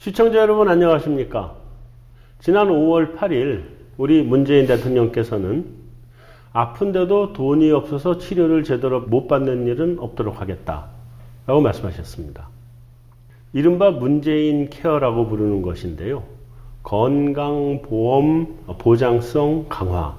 시청자 여러분 안녕하십니까? 지난 5월 8일 우리 문재인 대통령께서는 아픈데도 돈이 없어서 치료를 제대로 못 받는 일은 없도록 하겠다라고 말씀하셨습니다. 이른바 문재인 케어라고 부르는 것인데요. 건강보험 보장성 강화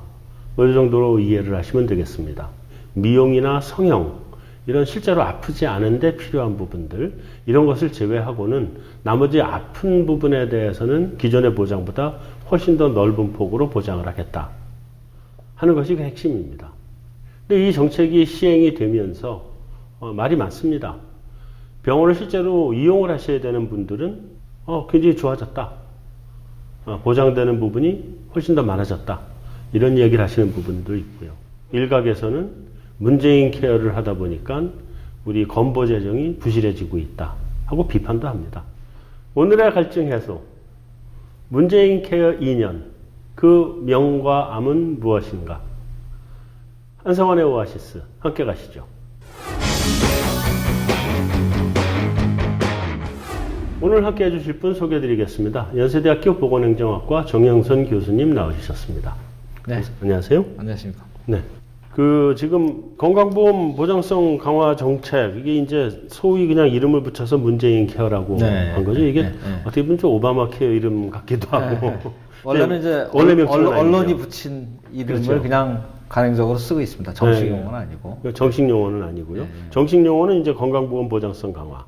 이 정도로 이해를 하시면 되겠습니다. 미용이나 성형 이런 실제로 아프지 않은데 필요한 부분들 이런 것을 제외하고는 나머지 아픈 부분에 대해서는 기존의 보장보다 훨씬 더 넓은 폭으로 보장을 하겠다 하는 것이 그 핵심입니다. 근데 이 정책이 시행이 되면서 말이 많습니다. 병원을 실제로 이용을 하셔야 되는 분들은 굉장히 좋아졌다. 보장되는 부분이 훨씬 더 많아졌다. 이런 얘기를 하시는 부분도 있고요. 일각에서는 문재인 케어를 하다 보니까 우리 건보 재정이 부실해지고 있다 하고 비판도 합니다. 오늘의 갈증 해소, 문재인 케어 2년, 그 명과 암은 무엇인가? 한성환의 오아시스 함께 가시죠. 오늘 함께 해주실 분 소개해드리겠습니다. 연세대학교 보건행정학과 정영선 교수님 나오셨습니다. 네. 안녕하세요. 안녕하십니까. 네. 지금 건강보험 보장성 강화 정책, 이게 이제 소위 그냥 이름을 붙여서 문재인 케어라고 한 거죠. 이게 어떻게 보면 좀 오바마 케어 이름 같기도 하고. 원래는 이제 언론이 붙인 이름을 그렇죠. 그냥 간행적으로 쓰고 있습니다. 정식 용어는 아니고. 정식 용어는 아니고요. 정식 용어는 이제 건강보험 보장성 강화.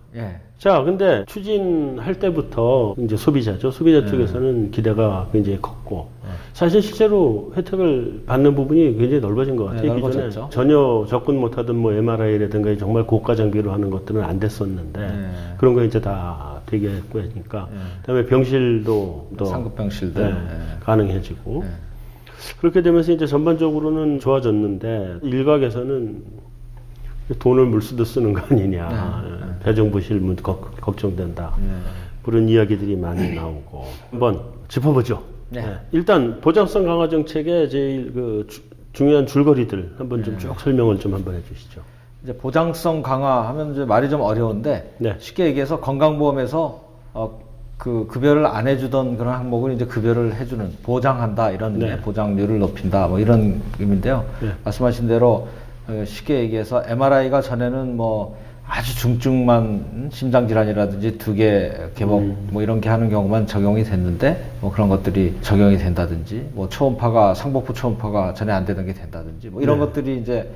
자, 근데 추진할 때부터 이제 소비자죠. 소비자 쪽에서는 기대가 굉장히 컸고. 사실 실제로 혜택을 받는 부분이 굉장히 넓어진 것 같아요. 기존에 전혀 접근 못하던 뭐 MRI라든가 정말 고가 장비로 하는 것들은 안 됐었는데 그런 거 이제 다 되게 했고 하니까 그다음에 병실도 또 상급 병실들 가능해지고 그렇게 되면서 이제 전반적으로는 좋아졌는데 일각에서는 돈을 물수도 쓰는 거 아니냐 배정부실 걱정된다 그런 이야기들이 많이 나오고 한번 짚어보죠. 일단 보장성 강화 정책의 제일 중요한 줄거리들 한번 좀 쭉 설명을 좀 한번 해주시죠. 이제 보장성 강화하면 이제 말이 좀 어려운데 쉽게 얘기해서 건강보험에서 그 급여를 안 해주던 그런 항목을 이제 급여를 해주는 보장한다 이런 보장률을 높인다 뭐 이런 의미인데요. 말씀하신 대로 쉽게 얘기해서 MRI가 전에는 뭐 아주 중증만 심장질환이라든지 2개 개복 뭐 이런 게 하는 경우만 적용이 됐는데 뭐 그런 것들이 적용이 된다든지 뭐 초음파가 상복부 초음파가 전에 안 되던 게 된다든지 뭐 이런 것들이 이제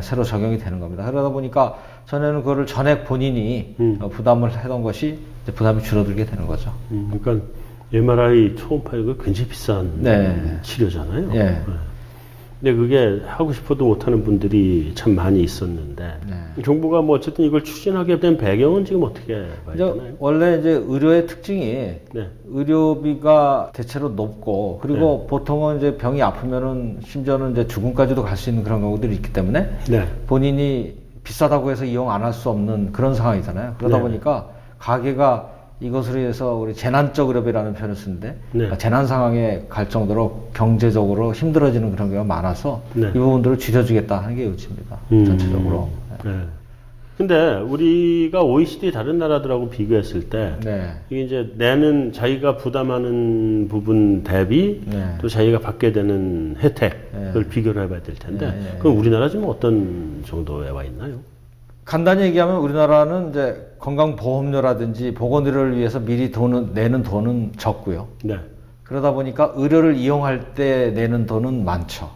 새로 적용이 되는 겁니다. 그러다 보니까 전에는 그거를 전액 본인이 부담을 하던 것이 이제 부담이 줄어들게 되는 거죠. 그러니까 MRI 초음파 이거 굉장히 비싼 치료잖아요. 근데 그게 하고 싶어도 못하는 분들이 참 많이 있었는데 정부가 뭐 어쨌든 이걸 추진하게 된 배경은 지금 어떻게 봐야 되나요? 원래 이제 의료의 특징이 의료비가 대체로 높고 그리고 보통은 이제 병이 아프면은 심지어는 이제 죽음까지도 갈 수 있는 그런 경우들이 있기 때문에 본인이 비싸다고 해서 이용 안 할 수 없는 그런 상황이잖아요. 그러다 보니까 가게가 이것으로 해서 우리 재난적 의료비라는 표현을 쓰는데 그러니까 재난 상황에 갈 정도로 경제적으로 힘들어지는 그런 경우가 많아서 이 부분들을 줄여주겠다 하는 게 요지입니다. 전체적으로. 근데 우리가 OECD 다른 나라들하고 비교했을 때 이게 이제 내는 자기가 부담하는 부분 대비 또 자기가 받게 되는 혜택을 비교를 해봐야 될 텐데 그럼 우리나라 지금 어떤 정도에 와 있나요? 간단히 얘기하면 우리나라는 이제 건강보험료라든지 보건의료를 위해서 미리 내는 돈은 적고요. 그러다 보니까 의료를 이용할 때 내는 돈은 많죠.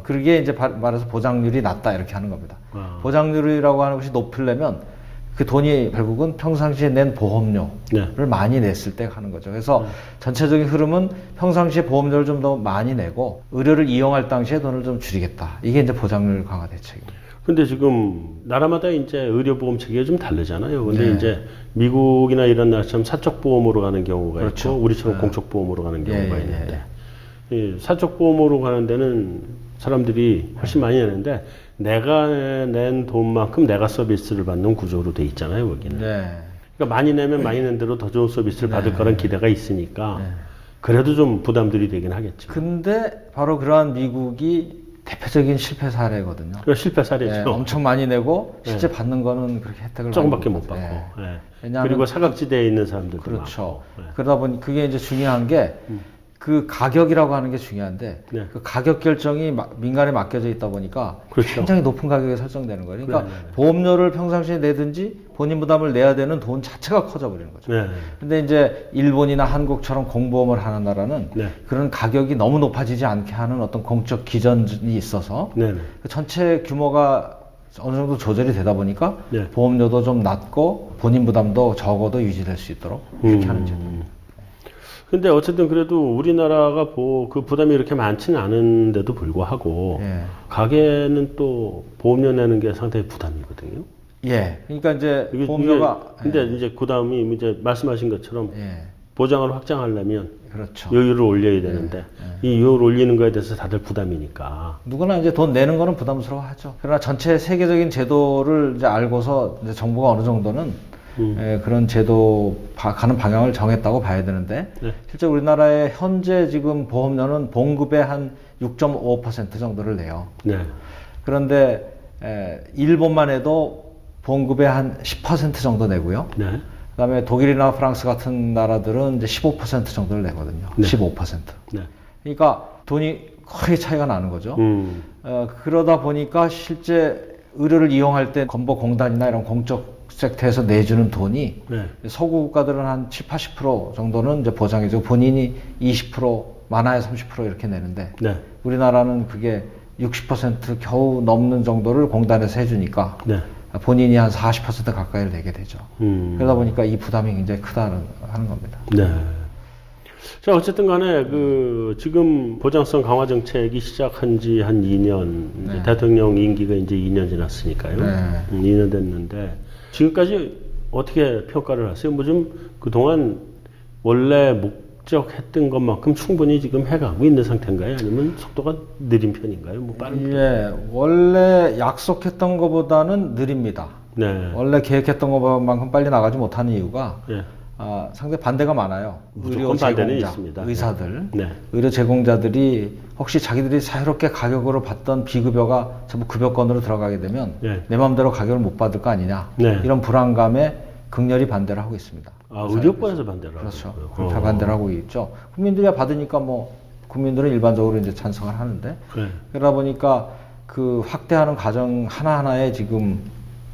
그게 이제 말해서 보장률이 낮다 이렇게 하는 겁니다. 보장률이라고 하는 것이 높으려면 그 돈이 결국은 평상시에 낸 보험료를 많이 냈을 때 하는 거죠. 그래서 전체적인 흐름은 평상시에 보험료를 좀 더 많이 내고 의료를 이용할 당시에 돈을 좀 줄이겠다. 이게 이제 보장률 강화 대책입니다. 근데 지금 나라마다 이제 의료보험 체계가 좀 다르잖아요. 근데 이제 미국이나 이런 나라처럼 사적보험으로 가는 경우가 있고 우리처럼 공적보험으로 가는 경우가 있는데 이 사적보험으로 가는 데는 사람들이 훨씬 많이 내는데 내가 낸 돈만큼 내가 서비스를 받는 구조로 돼 있잖아요, 거기는. 그러니까 많이 내면 많이 낸 대로 더 좋은 서비스를 받을 거란 기대가 있으니까 그래도 좀 부담들이 되긴 하겠죠. 근데 바로 그러한 미국이 대표적인 실패 사례거든요. 그 실패 사례죠. 예, 엄청 많이 내고 실제 받는 거는 그렇게 혜택을 조금밖에 많이 못 받고. 예. 예. 왜냐하면 그리고 사각지대에 있는 사람들도 그렇죠. 많고. 예. 그러다 보니 그게 이제 중요한 게 그 가격이라고 하는 게 중요한데 네. 그 가격 결정이 민간에 맡겨져 있다 보니까 그렇죠. 굉장히 높은 가격에 설정되는 거예요. 그러니까 네, 네, 네. 보험료를 평상시에 내든지 본인 부담을 내야 되는 돈 자체가 커져 버리는 거죠. 네. 근데 이제 일본이나 한국처럼 공보험을 하는 나라는 네. 그런 가격이 너무 높아지지 않게 하는 어떤 공적 기전이 있어서 네. 네. 그 전체 규모가 어느 정도 조절이 되다 보니까 네. 보험료도 좀 낮고 본인 부담도 적어도 유지될 수 있도록 그렇게 하는 제도입니다. 근데 어쨌든 그래도 우리나라가 그 부담이 이렇게 많지는 않은데도 불구하고 예. 가게는 또 보험료 내는 게 상당히 부담이거든요. 예. 그러니까 이제 이게 근데 이제 그 다음이 이제 말씀하신 것처럼 예. 보장을 확장하려면 그렇죠. 요율을 올려야 되는데 이 요율 올리는 거에 대해서 다들 부담이니까. 누구나 이제 돈 내는 거는 부담스러워하죠. 그러나 전체 세계적인 제도를 이제 알고서 이제 정부가 어느 정도는 그런 제도 가는 방향을 정했다고 봐야 되는데 네. 실제 우리나라의 현재 지금 보험료는 봉급의 한 6.5% 정도를 내요. 네. 그런데 일본만 해도 봉급의 한 10% 정도 내고요. 네. 그다음에 독일이나 프랑스 같은 나라들은 이제 15% 정도를 내거든요. 네. 15%. 네. 그러니까 돈이 크게 차이가 나는 거죠. 그러다 보니까 실제 의료를 이용할 때 건보공단이나 이런 공적 섹터에서 내주는 돈이 네. 서구 국가들은 한 7, 80% 정도는 이제 보장해주고 본인이 20% 많아야 30% 이렇게 내는데 네. 우리나라는 그게 60% 겨우 넘는 정도를 공단에서 해주니까 네. 본인이 한 40% 가까이를 내게 되죠. 그러다 보니까 이 부담이 굉장히 크다는 하는 겁니다. 네. 자, 어쨌든 간에 지금 보장성 강화 정책이 시작한 지 한 2년, 네. 대통령 임기가 이제 2년 지났으니까요. 네. 2년 됐는데, 지금까지 어떻게 평가를 하세요? 뭐 좀 그동안 원래 목적했던 것만큼 충분히 지금 해가고 있는 상태인가요? 아니면 속도가 느린 편인가요? 뭐 빠른 편? 예, 원래 약속했던 것보다는 느립니다. 네. 원래 계획했던 것만큼 빨리 나가지 못하는 이유가 네. 상당히 반대가 많아요. 무조건 의료 반대는 제공자, 있습니다. 의사들, 네. 의료 제공자들이 혹시 자기들이 자유롭게 가격으로 받던 비급여가 전부 급여권으로 들어가게 되면 네. 내 마음대로 가격을 못 받을 거 아니냐 네. 이런 불안감에 극렬히 반대를 하고 있습니다. 아, 의료권에서 반대를 그렇죠. 하고요. 그렇게 반대를 하고 있죠. 국민들이 받으니까 뭐 국민들은 일반적으로 이제 찬성을 하는데 네. 그러다 보니까 그 확대하는 과정 하나하나에 지금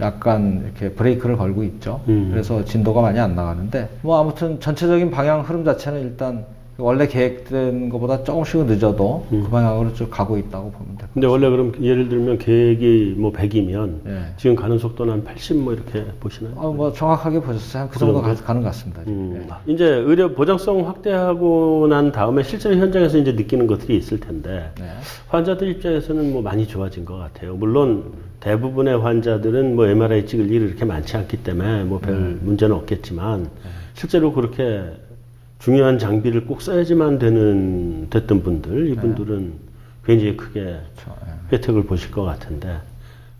약간 이렇게 브레이크를 걸고 있죠. 그래서 진도가 많이 안 나가는데 뭐 아무튼 전체적인 방향 흐름 자체는 일단 원래 계획된 것보다 조금씩은 늦어도 그 방향으로 쭉 가고 있다고 보면 됩니다. 근데 원래 그럼 예를 들면 계획이 뭐 100이면 예. 지금 가는 속도는 한 80 뭐 이렇게 보시나요? 뭐 정확하게 보셨어요. 한 그 정도 가는 것 같습니다. 예. 이제 의료 보장성 확대하고 난 다음에 실제로 현장에서 이제 느끼는 것들이 있을 텐데 네. 환자들 입장에서는 뭐 많이 좋아진 것 같아요. 물론 대부분의 환자들은 뭐 MRI 찍을 일이 이렇게 많지 않기 때문에 뭐 별 문제는 없겠지만 실제로 그렇게 중요한 장비를 꼭 써야지만 됐던 분들, 이분들은 굉장히 크게 그렇죠. 혜택을 보실 것 같은데,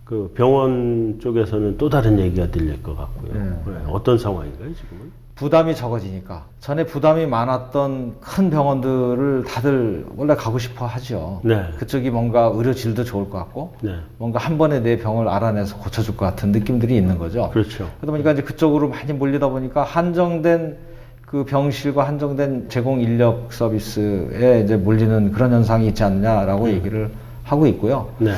그 병원 쪽에서는 또 다른 얘기가 들릴 것 같고요. 네. 어떤 상황인가요, 지금은? 부담이 적어지니까 전에 부담이 많았던 큰 병원들을 다들 원래 가고 싶어 하죠. 네. 그쪽이 뭔가 의료질도 좋을 것 같고 네. 뭔가 한 번에 내 병을 알아내서 고쳐줄 것 같은 느낌들이 있는 거죠. 그렇죠. 그러다 보니까 이제 그쪽으로 많이 몰리다 보니까 한정된 그 병실과 한정된 제공 인력 서비스에 이제 몰리는 그런 현상이 있지 않냐라고 얘기를 하고 있고요. 네.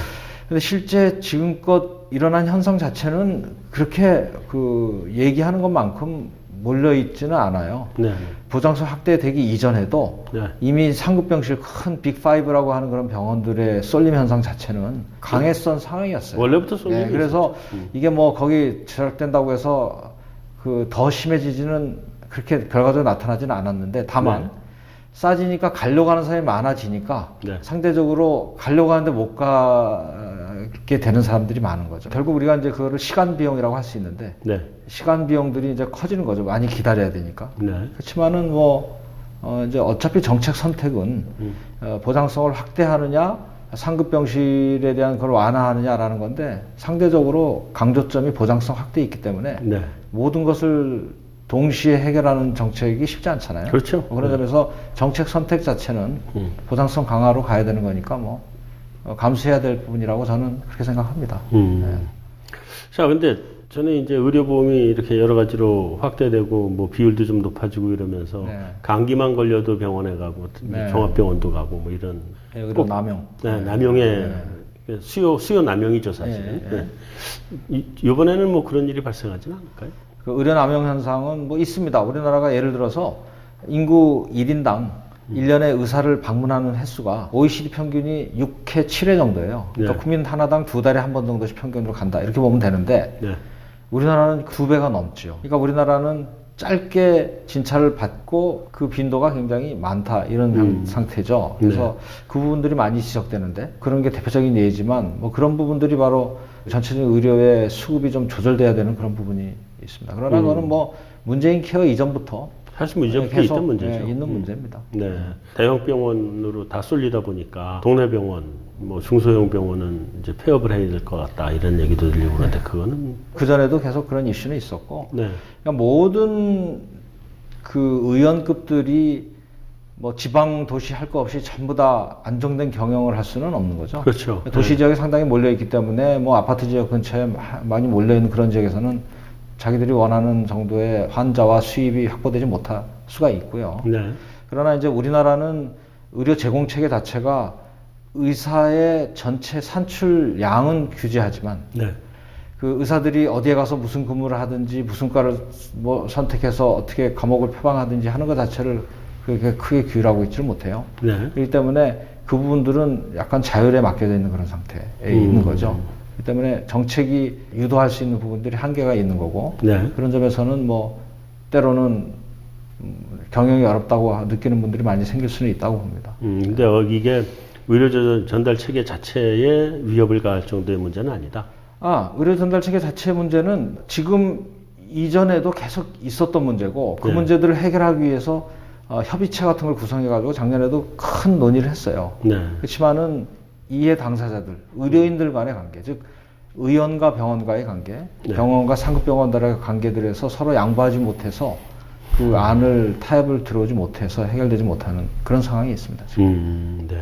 근데 실제 지금껏 일어난 현상 자체는 그렇게 그 얘기하는 것만큼 몰려 있지는 않아요. 네. 보장성 확대되기 이전에도 네. 이미 상급병실 큰 빅5라고 하는 그런 병원들의 쏠림 현상 자체는 강했던 상황이었어요. 원래부터 쏠림이 네, 그래서 이게 뭐 거기 절약된다고 해서 그 더 심해지지는 그렇게 결과적으로 나타나지는 않았는데 다만 네. 싸지니까 가려고 하는 사람이 많아지니까 네. 상대적으로 가려고 하는데 못 가게 되는 사람들이 많은 거죠. 결국 우리가 이제 그거를 시간 비용이라고 할 수 있는데 네. 시간 비용들이 이제 커지는 거죠. 많이 기다려야 되니까. 네. 그렇지만은 뭐 이제 어차피 정책 선택은 보장성을 확대하느냐 상급병실에 대한 그걸 완화하느냐라는 건데 상대적으로 강조점이 보장성 확대에 있기 때문에 네. 모든 것을 동시에 해결하는 정책이 쉽지 않잖아요. 그렇죠. 그런 점에서 정책 선택 자체는 보장성 강화로 가야 되는 거니까 뭐 감수해야 될 부분이라고 저는 그렇게 생각합니다. 자, 근데 저는 이제 의료보험이 이렇게 여러 가지로 확대되고 뭐 비율도 좀 높아지고 이러면서 네. 감기만 걸려도 병원에 가고 네. 종합병원도 가고 뭐 이런 의료 남용. 네, 남용의 수요 남용이죠 사실은. 이번에는 뭐 그런 일이 발생하지는 않을까요? 그 의료 남용 현상은 뭐 있습니다. 우리나라가 예를 들어서 인구 1인당 1년에 의사를 방문하는 횟수가 OECD 평균이 6회, 7회 정도예요. 그러니까 네. 국민 하나당 2달에 한 번 정도씩 평균으로 간다. 이렇게 보면 되는데 네. 우리나라는 2배가 넘죠. 그러니까 우리나라는 짧게 진찰을 받고 그 빈도가 굉장히 많다. 이런 상태죠. 그래서 그 부분들이 많이 지적되는데 그런 게 대표적인 예지만 뭐 그런 부분들이 바로 전체적인 의료의 수급이 좀 조절돼야 되는 그런 부분이 있습니다. 그러나 그거는 뭐 문재인 케어 이전부터 사실 뭐 이전부터 계속 있던 문제죠. 있는 문제입니다. 네. 대형 병원으로 다 쏠리다 보니까 동네 병원, 뭐 중소형 병원은 이제 폐업을 해야 될 것 같다 이런 얘기도 들리고 그런데 그거는 그 전에도 계속 그런 이슈는 있었고, 네. 그러니까 모든 그 의원급들이 뭐 지방 도시 할 거 없이 전부 다 안정된 경영을 할 수는 없는 거죠. 그렇죠. 도시 지역에 상당히 몰려 있기 때문에 뭐 아파트 지역 근처에 많이 몰려 있는 그런 지역에서는 자기들이 원하는 정도의 환자와 수입이 확보되지 못할 수가 있고요. 네. 그러나 이제 우리나라는 의료 제공 체계 자체가 의사의 전체 산출량은 규제하지만 네. 그 의사들이 어디에 가서 무슨 근무를 하든지 무슨 과를 뭐 선택해서 어떻게 과목을 표방하든지 하는 것 자체를 그렇게 크게 규율하고 있지를 못해요. 네. 그렇기 때문에 그 부분들은 약간 자율에 맡겨져 있는 그런 상태에 있는 거죠. 그렇기 때문에 정책이 유도할 수 있는 부분들이 한계가 있는 거고 네. 그런 점에서는 뭐 때로는 경영이 어렵다고 느끼는 분들이 많이 생길 수는 있다고 봅니다. 근데 이게 의료 전달 체계 자체에 위협을 가할 정도의 문제는 아니다. 의료 전달 체계 자체의 문제는 지금 이전에도 계속 있었던 문제고 그 네. 문제들을 해결하기 위해서 협의체 같은 걸 구성해가지고 작년에도 큰 논의를 했어요. 네. 그렇지만은 이해 당사자들, 의료인들 간의 관계, 즉 의원과 병원과의 관계, 네. 병원과 상급병원들의 관계들에서 서로 양보하지 못해서 그 안을 타협을 들어오지 못해서 해결되지 못하는 그런 상황이 있습니다. 지금. 네.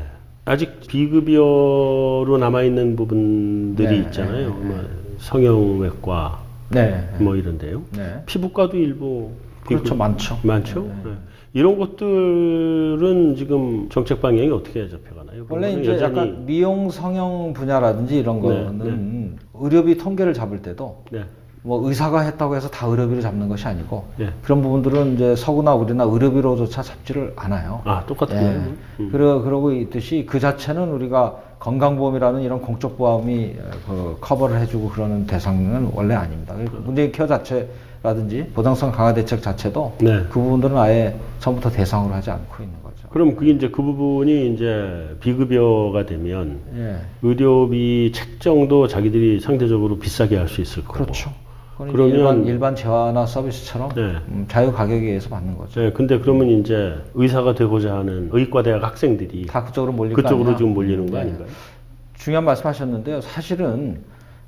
아직 비급여로 남아있는 부분들이 네, 있잖아요. 뭐 성형외과 네. 뭐 이런데요. 네. 피부과도 일부 그렇죠. 많죠. 많죠. 네. 이런 것들은 지금 정책 방향이 어떻게 잡혀가나요? 원래 그거는 이제 여전히 약간 미용 성형 분야라든지 이런 거는 의료비 통계를 잡을 때도 네. 뭐 의사가 했다고 해서 다 의료비를 잡는 것이 아니고 네. 그런 부분들은 이제 서구나 우리나 의료비로조차 잡지를 않아요. 똑같은데요. 그러고 있듯이 그 자체는 우리가 건강보험이라는 이런 공적 보험이 커버를 해주고 그러는 대상은 원래 아닙니다. 문재인 케어 자체라든지 보장성 강화 대책 자체도 네. 그 부분들은 아예 처음부터 대상으로 하지 않고 있는 거죠. 그럼 그게 이제 그 부분이 이제 비급여가 되면 예. 의료비 책정도 자기들이 상대적으로 비싸게 할 수 있을 거고. 그렇죠. 그러면 일반 재화나 서비스처럼 네. 자유 가격에 의해서 받는 거죠. 네, 근데 그러면 이제 의사가 되고자 하는 의과대학 학생들이 다 그쪽으로 몰릴 거 그쪽으로 아니냐? 지금 몰리는 거 네. 아닌가요? 중요한 말씀하셨는데요. 사실은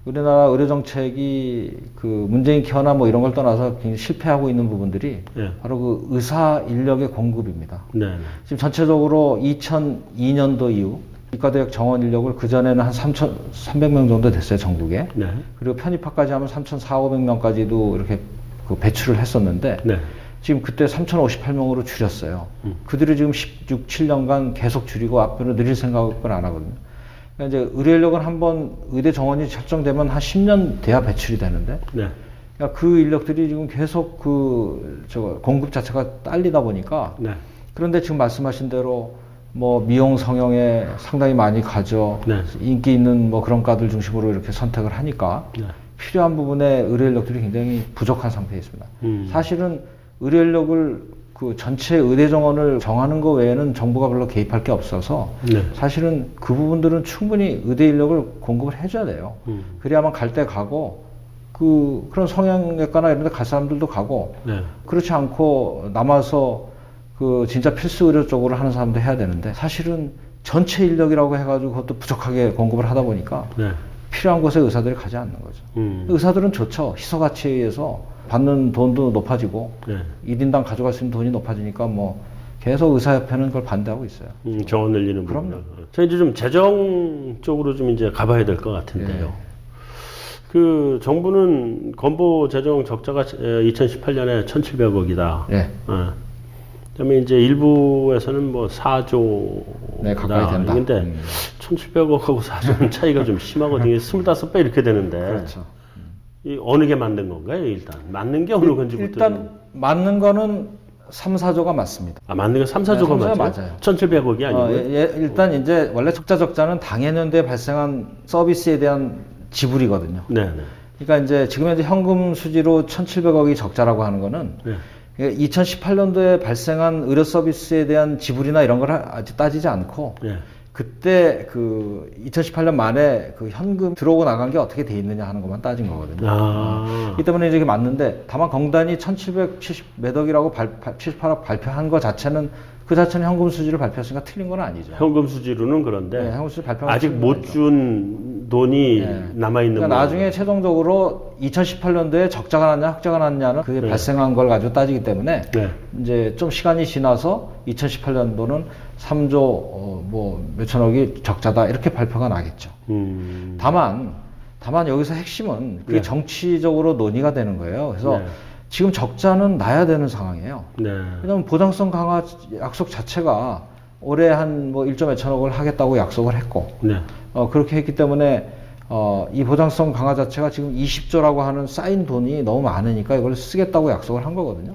우리나라 의료 정책이 그 문재인 케어나 뭐 이런 걸 떠나서 굉장히 실패하고 있는 부분들이 네. 바로 그 의사 인력의 공급입니다. 네. 지금 전체적으로 2002년도 이후 의과대학 정원 인력을 그전에는 한 3,300명 정도 됐어요, 전국에. 네. 그리고 편입학까지 하면 3,400~500명까지도 이렇게 그 배출을 했었는데 네. 지금 그때 3,058명으로 줄였어요. 그들이 지금 16, 7년간 계속 줄이고 앞으로 늘릴 생각은 안 하거든요. 그러니까 이제 의료 인력은 한번 의대 정원이 설정되면 한 10년 돼야 배출이 되는데 네. 그러니까 그 인력들이 지금 계속 공급 자체가 딸리다 보니까 네. 그런데 지금 말씀하신 대로 뭐 미용 성형에 상당히 많이 가죠. 네. 인기 있는 뭐 그런 과들 중심으로 이렇게 선택을 하니까 네. 필요한 부분에 의료 인력들이 굉장히 부족한 상태에 있습니다. 사실은 의료 인력을 그 전체 의대 정원을 정하는 것 외에는 정부가 별로 개입할 게 없어서 네. 사실은 그 부분들은 충분히 의대 인력을 공급을 해줘야 돼요. 그래야만 갈 때 가고 그런 성형외과나 이런 데 갈 사람들도 가고 네. 그렇지 않고 남아서 그 진짜 필수 의료 쪽으로 하는 사람도 해야 되는데 사실은 전체 인력이라고 해가지고 그것도 부족하게 공급을 하다 보니까 네. 필요한 곳에 의사들이 가지 않는 거죠. 의사들은 좋죠. 희소가치에 의해서 받는 돈도 높아지고 네. 1인당 가져갈 수 있는 돈이 높아지니까 뭐 계속 의사협회는 그걸 반대하고 있어요. 정원 늘리는 그럼요. 부분. 저 이제 좀 재정 쪽으로 좀 이제 가봐야 될 것 같은데요. 그 정부는 건보 재정 적자가 2018년에 1,700억이다. 네. 그다음에 이제 일부에서는 뭐 4조 네, 가까이 된다. 근데 1,700억하고 4조는 차이가 좀 심하거든요. 25배 이렇게 되는데. 그렇죠. 이 어느 게 맞는 건가요, 일단? 맞는 게 어느 건지부터. 일단 맞는 거는 3, 4조가 맞습니다. 맞는 게 3, 4조가 네, 맞아요? 1,700억이 아니고. 일단 이제 원래 적자는 당해년도에 발생한 서비스에 대한 지불이거든요. 네. 그러니까 이제 지금 현재 현금 수지로 1,700억이 적자라고 하는 거는 2018년도에 발생한 의료 서비스에 대한 지불이나 이런 걸 아직 따지지 않고 그때 그 2018년 말에 그 현금 들어오고 나간 게 어떻게 돼 있느냐 하는 것만 따진 거거든요. 이 때문에 이게 맞는데 다만 건단이 1,770 몇 억이라고 78억 발표한 것 자체는 그 자체는 현금 수지를 발표했으니까 틀린 건 아니죠. 현금 수지로는 그런데 현금 수지 발표한 아직 못 준 돈이 남아 있는 그러니까 나중에 최종적으로 2018년도에 적자가 났냐 흑자가 났냐는 그게 발생한 걸 가지고 따지기 때문에 이제 좀 시간이 지나서 2018년도는 3조 뭐 몇천억이 적자다 이렇게 발표가 나겠죠. 다만 여기서 핵심은 그게 정치적으로 논의가 되는 거예요. 그래서 지금 적자는 나야 되는 상황이에요. 왜냐하면 보장성 강화 약속 자체가 올해 한 뭐 1조 몇천억을 하겠다고 약속을 했고 그렇게 했기 때문에 이 보장성 강화 자체가 지금 20조라고 하는 쌓인 돈이 너무 많으니까 이걸 쓰겠다고 약속을 한 거거든요.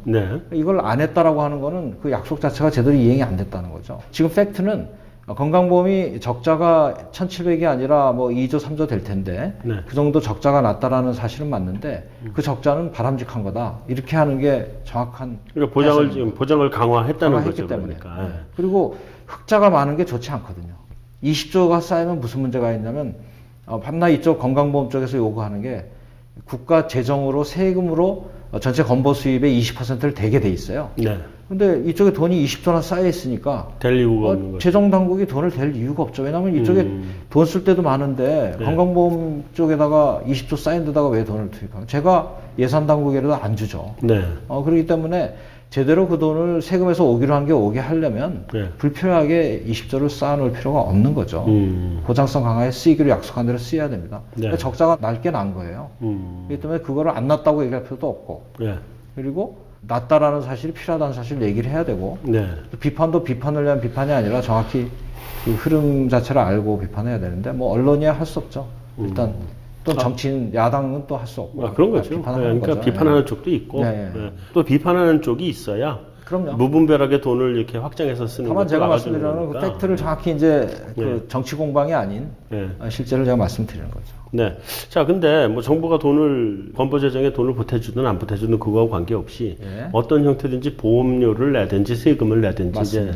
이걸 안 했다라고 하는 거는 그 약속 자체가 제대로 이행이 안 됐다는 거죠. 지금 팩트는 건강보험이 적자가 1,700이 아니라 뭐 2조, 3조 될 텐데 그 정도 적자가 났다라는 사실은 맞는데 그 적자는 바람직한 거다. 이렇게 하는 게 정확한 그러니까 지금 보장을 강화했다는 거죠. 때문에. 그러니까. 그리고 흑자가 많은 게 좋지 않거든요. 20조가 쌓이면 무슨 문제가 있냐면 밤낮 이쪽 건강보험 쪽에서 요구하는 게 국가 재정으로 세금으로 전체 건보 수입의 20%를 대게 돼 있어요. 근데 이쪽에 돈이 20조나 쌓여 있으니까 될 이유가 없는 거죠. 재정 당국이 돈을 댈 이유가 없죠. 왜냐하면 이쪽에 돈 쓸 때도 많은데 건강보험 쪽에다가 20조 쌓인 데다가 왜 돈을 투입하면 제가 예산 당국이라도 안 주죠. 그렇기 때문에 제대로 그 돈을 세금에서 오기로 한 게 오게 하려면 불필요하게 20조를 쌓아놓을 필요가 없는 거죠. 보장성 강화에 쓰이기로 약속한 대로 쓰여야 됩니다. 그러니까 적자가 날게 난 거예요. 그렇기 때문에 그거를 안 났다고 얘기할 필요도 없고 그리고 낮다라는 사실이 필요하다는 사실을 얘기를 해야 되고 비판도 비판을 위한 비판이 아니라 정확히 그 흐름 자체를 알고 비판해야 되는데 뭐 언론이야 할 수 없죠. 일단 또 정치인 야당은 또 할 수 없고 그런 거죠. 그러니까 비판하는 쪽도 있고 또 비판하는 쪽이 있어야 그럼요. 무분별하게 돈을 이렇게 확장해서 쓰는 다만 것도 제가 막아주는 말씀드리는 그 거니까. 팩트를 정확히 이제 그 정치 공방이 아닌 실제를 제가 말씀드리는 거죠. 자, 근데 뭐 정부가 돈을 건보 재정에 돈을 보태주든 안 보태주든 그거하고 관계없이 어떤 형태든지 보험료를 내든지 세금을 내든지 이제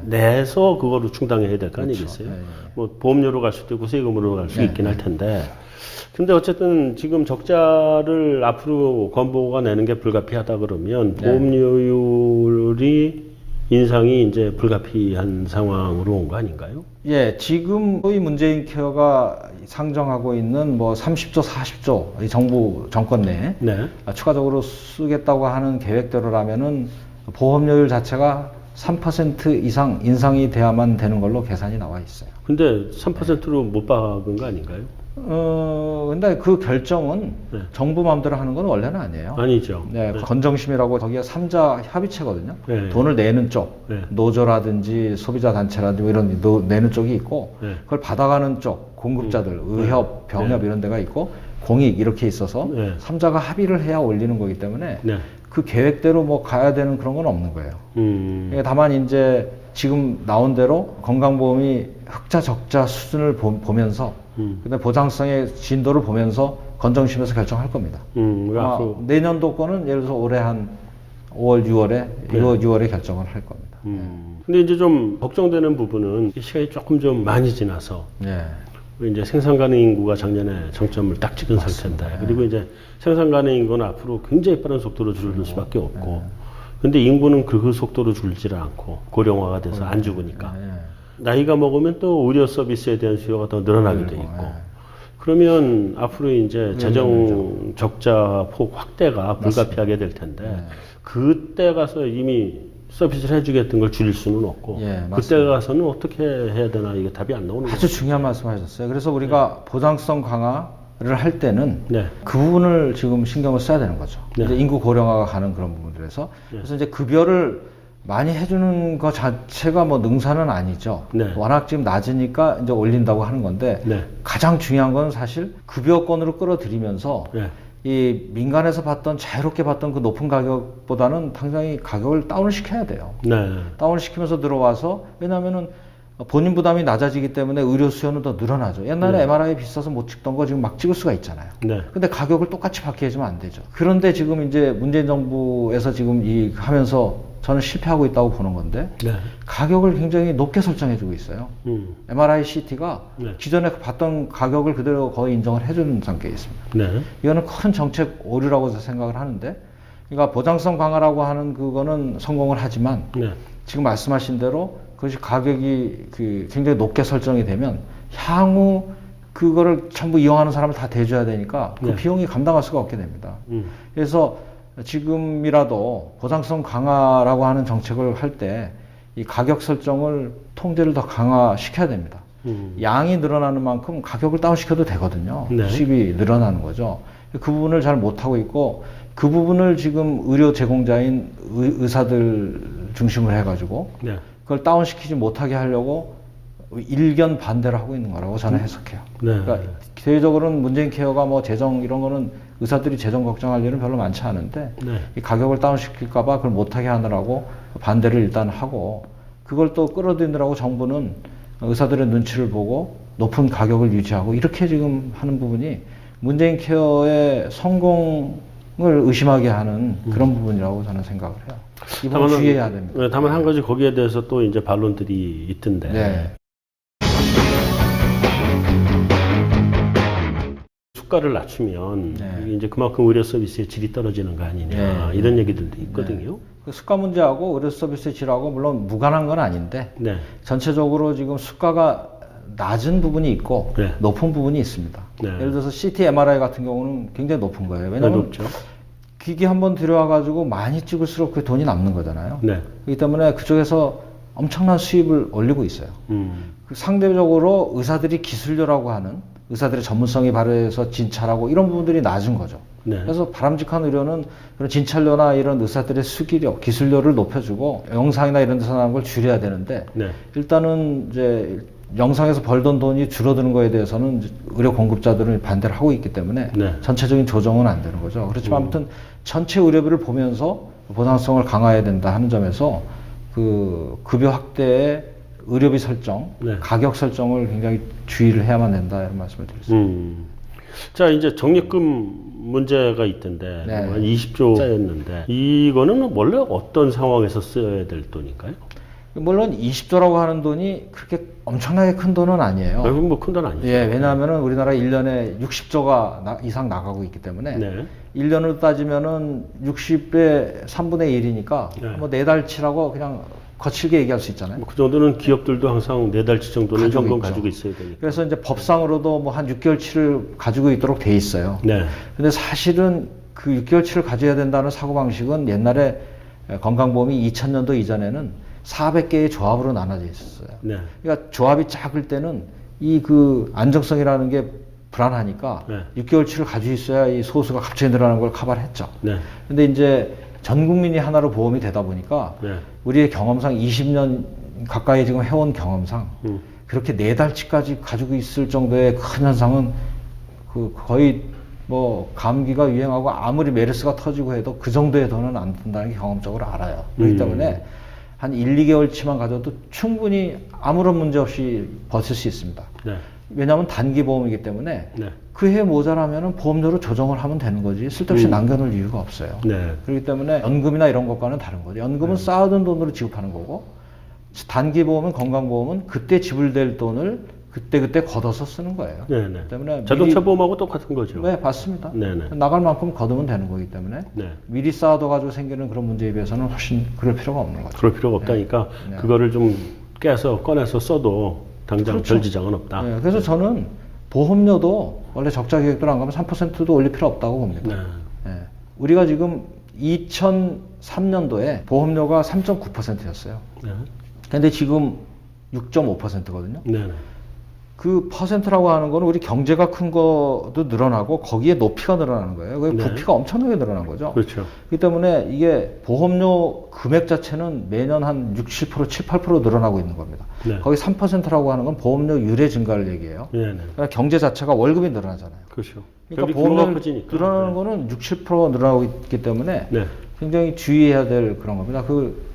내서 그거를 충당해야 될 거 아니겠어요? 뭐 보험료로 갈 수도 있고 세금으로 갈 수 있긴 할 텐데. 근데 어쨌든 지금 적자를 앞으로 건보가 내는 게 불가피하다 그러면 보험료율이 인상이 이제 불가피한 상황으로 온 거 아닌가요? 지금 소위 문재인 케어가 상정하고 있는 뭐 30조, 40조 이 정부 정권 내에 추가적으로 쓰겠다고 하는 계획대로라면은 보험료율 자체가 3% 이상 인상이 돼야만 되는 걸로 계산이 나와 있어요. 근데 3%로 못 박은 거 아닌가요? 근데 그 결정은 정부 마음대로 하는 건 원래는 아니에요. 아니죠. 건정심이라고 거기가 3자 협의체거든요. 돈을 내는 쪽, 노조라든지 소비자 단체라든지 뭐 이런 내는 쪽이 있고 그걸 받아가는 쪽, 공급자들, 의협, 병협 이런 데가 있고 공익 이렇게 있어서 3자가 합의를 해야 올리는 거기 때문에 그 계획대로 뭐 가야 되는 그런 건 없는 거예요. 다만 이제 지금 나온 대로 건강보험이 흑자 적자 수준을 보면서 근데 보장성의 진도를 보면서 건정심에서 결정할 겁니다. 내년도 거는 예를 들어서 올해 한 5월, 6월에 6월에 결정을 할 겁니다. 근데 이제 좀 걱정되는 부분은 시간이 조금 좀 많이 지나서 우리 이제 생산 가능 인구가 작년에 정점을 딱 찍은 상태인데 그리고 이제 생산 가능 인구는 앞으로 굉장히 빠른 속도로 줄을 수밖에 없고 근데 인구는 그 속도로 줄지를 않고 고령화가 돼서 안 죽으니까 나이가 먹으면 또 의료 서비스에 대한 수요가 더 늘어나게 돼 있고 그러면 앞으로 이제 재정 적자 폭 확대가 불가피하게 될 텐데 그때 가서 이미 서비스를 해주겠던 걸 줄일 수는 없고 예, 맞습니다. 그때 가서는 어떻게 해야 되나 이게 답이 안 나오는 아주 중요한 말씀하셨어요. 그래서 우리가 보장성 강화를 할 때는 네. 그 부분을 지금 신경을 써야 되는 거죠. 네. 이제 인구 고령화가 가는 그런 부분들에서 그래서 이제 급여를 많이 해주는 것 자체가 뭐 능사는 아니죠. 네. 워낙 지금 낮으니까 이제 올린다고 하는 건데 네. 가장 중요한 건 사실 급여권으로 끌어들이면서 네. 이 민간에서 받던 자유롭게 받던 그 높은 가격보다는 당장히 가격을 다운을 시켜야 돼요. 네. 다운을 시키면서 들어와서 왜냐하면은 본인 부담이 낮아지기 때문에 의료 수요는 더 늘어나죠. 옛날에 MRI 비싸서 못 찍던 거 지금 막 찍을 수가 있잖아요. 네. 근데 가격을 똑같이 받게 해주면 안 되죠. 그런데 지금 이제 문재인 정부에서 지금 이 하면서 저는 실패하고 있다고 보는 건데 네. 가격을 굉장히 높게 설정해주고 있어요. MRI, CT가 네. 기존에 받던 가격을 그대로 거의 인정을 해주는 상태에 있습니다. 네. 이거는 큰 정책 오류라고 생각을 하는데, 그러니까 보장성 강화라고 하는 그거는 성공을 하지만 네. 지금 말씀하신 대로 그것이 가격이 굉장히 높게 설정이 되면 향후 그거를 전부 이용하는 사람을 다 대줘야 되니까 그 네. 비용이 감당할 수가 없게 됩니다. 그래서 지금이라도 보장성 강화라고 하는 정책을 할 때 이 가격 설정을 통제를 더 강화시켜야 됩니다. 양이 늘어나는 만큼 가격을 다운시켜도 되거든요. 네. 수입이 늘어나는 거죠. 그 부분을 잘 못하고 있고 그 부분을 지금 의료 제공자인 의사들 중심으로 해가지고 네. 그걸 다운시키지 못하게 하려고 일견 반대를 하고 있는 거라고 저는 해석해요. 네. 그러니까 대외적으로는 문재인 케어가 뭐 재정 이런 거는 의사들이 재정 걱정할 일은 별로 많지 않은데 네. 이 가격을 다운시킬까봐 그걸 못하게 하느라고 반대를 일단 하고 그걸 또 끌어들이느라고 정부는 의사들의 눈치를 보고 높은 가격을 유지하고 이렇게 지금 하는 부분이 문재인 케어의 성공을 의심하게 하는 그런 부분이라고 저는 생각을 해요. 이 부분 주의해야 됩니다. 네, 다만 한 가지 거기에 대해서 또 이제 반론들이 있던데. 네. 수가를 낮추면 네. 이게 이제 그만큼 의료 서비스의 질이 떨어지는 거 아니냐 네. 이런 얘기들도 있거든요. 그 수가 문제하고 의료 서비스의 질하고 물론 무관한 건 아닌데 네. 전체적으로 지금 수가가 낮은 부분이 있고 네. 높은 부분이 있습니다. 네. 예를 들어서 CT, MRI 같은 경우는 굉장히 높은 거예요. 왜냐하면 높죠. 기기 한번 들여와가지고 많이 찍을수록 그 돈이 남는 거잖아요. 네. 그렇기 때문에 그쪽에서 엄청난 수입을 올리고 있어요. 그 상대적으로 의사들이 기술료라고 하는 의사들의 전문성이 발휘해서 진찰하고 이런 부분들이 낮은 거죠. 네. 그래서 바람직한 의료는 그런 진찰료나 이런 의사들의 수기료, 기술료를 높여주고 영상이나 이런 데서 나온 걸 줄여야 되는데 네. 일단은 이제 영상에서 벌던 돈이 줄어드는 거에 대해서는 이제 의료 공급자들은 반대를 하고 있기 때문에 네. 전체적인 조정은 안 되는 거죠. 그렇지만 아무튼 전체 의료비를 보면서 보상성을 강화해야 된다 하는 점에서 그 급여 확대의 의료비 설정, 네. 가격 설정을 굉장히 주의를 해야만 된다 이런 말씀을 드렸습니다. 자, 이제 적립금 문제가 있던데 네. 한 20조 짜였는데 이거는 원래 어떤 상황에서 써야 될 돈일까요? 물론 20조라고 하는 돈이 그렇게 엄청나게 큰 돈은 아니에요. 결국 뭐 큰 돈 아니죠. 예, 왜냐하면은 우리나라 1년에 60조가 이상 나가고 있기 때문에 네. 1년으로 따지면은 60의 3분의 1이니까 네. 뭐 4달치라고 그냥 거칠게 얘기할 수 있잖아요. 그 정도는 기업들도 항상 4달치 정도는 가지고 현금 있죠. 가지고 있어야 되니까. 그래서 이제 법상으로도 뭐 한 6개월치를 가지고 있도록 돼 있어요. 네. 근데 사실은 그 6개월치를 가져야 된다는 사고방식은 옛날에 건강보험이 2000년도 이전에는 400개의 조합으로 나눠져 있었어요. 네. 그러니까 조합이 작을 때는 이 그 안정성이라는 게 불안하니까 네. 6개월치를 가지고 있어야 이 소수가 갑자기 늘어나는 걸 커버를 했죠. 네. 근데 이제 전 국민이 하나로 보험이 되다 보니까 네. 우리의 경험상 20년 가까이 지금 해온 경험상 음. 그렇게 4달치까지 가지고 있을 정도의 큰 현상은 그 거의 뭐 감기가 유행하고 아무리 메르스가 터지고 해도 그 정도의 돈은 안 든다는 게 경험적으로 알아요. 그렇기 때문에 한 1, 2개월치만 가져도 충분히 아무런 문제 없이 버틸 수 있습니다. 네. 왜냐하면 단기 보험이기 때문에 네. 그 해 모자라면 보험료로 조정을 하면 되는 거지 쓸데없이 남겨놓을 이유가 없어요. 네. 그렇기 때문에 연금이나 이런 것과는 다른 거죠. 연금은 쌓아둔 돈으로 지급하는 거고 단기 보험은 건강보험은 그때 지불될 돈을 그때 걷어서 쓰는 거예요. 네. 네. 때문에 자동차 보험하고 똑같은 거죠. 네, 맞습니다. 네네. 나갈 만큼 걷으면 되는 거기 때문에 네. 미리 쌓아둬가지고 생기는 그런 문제에 비해서는 훨씬 그럴 필요가 없는 거죠. 그럴 필요가 없다니까 네. 그거를 좀 깨서 꺼내서 써도 당장 그렇죠. 별 지장은 없다. 네, 그래서 저는 보험료도 원래 적자 계획대로 안 가면 3%도 올릴 필요 없다고 봅니다. 네. 네. 우리가 지금 2003년도에 보험료가 3.9%였어요. 네. 근데 지금 6.5%거든요. 네. 그 퍼센트라고 하는 거는 우리 경제가 큰 것도 늘어나고 거기에 높이가 늘어나는 거예요. 그 네. 부피가 엄청나게 늘어난 거죠. 그렇죠. 그렇기 때문에 이게 보험료 금액 자체는 매년 한 6, 7%, 7, 8% 늘어나고 있는 겁니다. 네. 거기 3%라고 하는 건 보험료 유례 증가를 얘기해요. 네. 네. 그러니까 경제 자체가 월급이 늘어나잖아요. 그렇죠. 그러니까 규모가 보험료 커지니까. 늘어나는 네. 거는 6, 7% 늘어나고 있기 때문에 네. 굉장히 주의해야 될 그런 겁니다.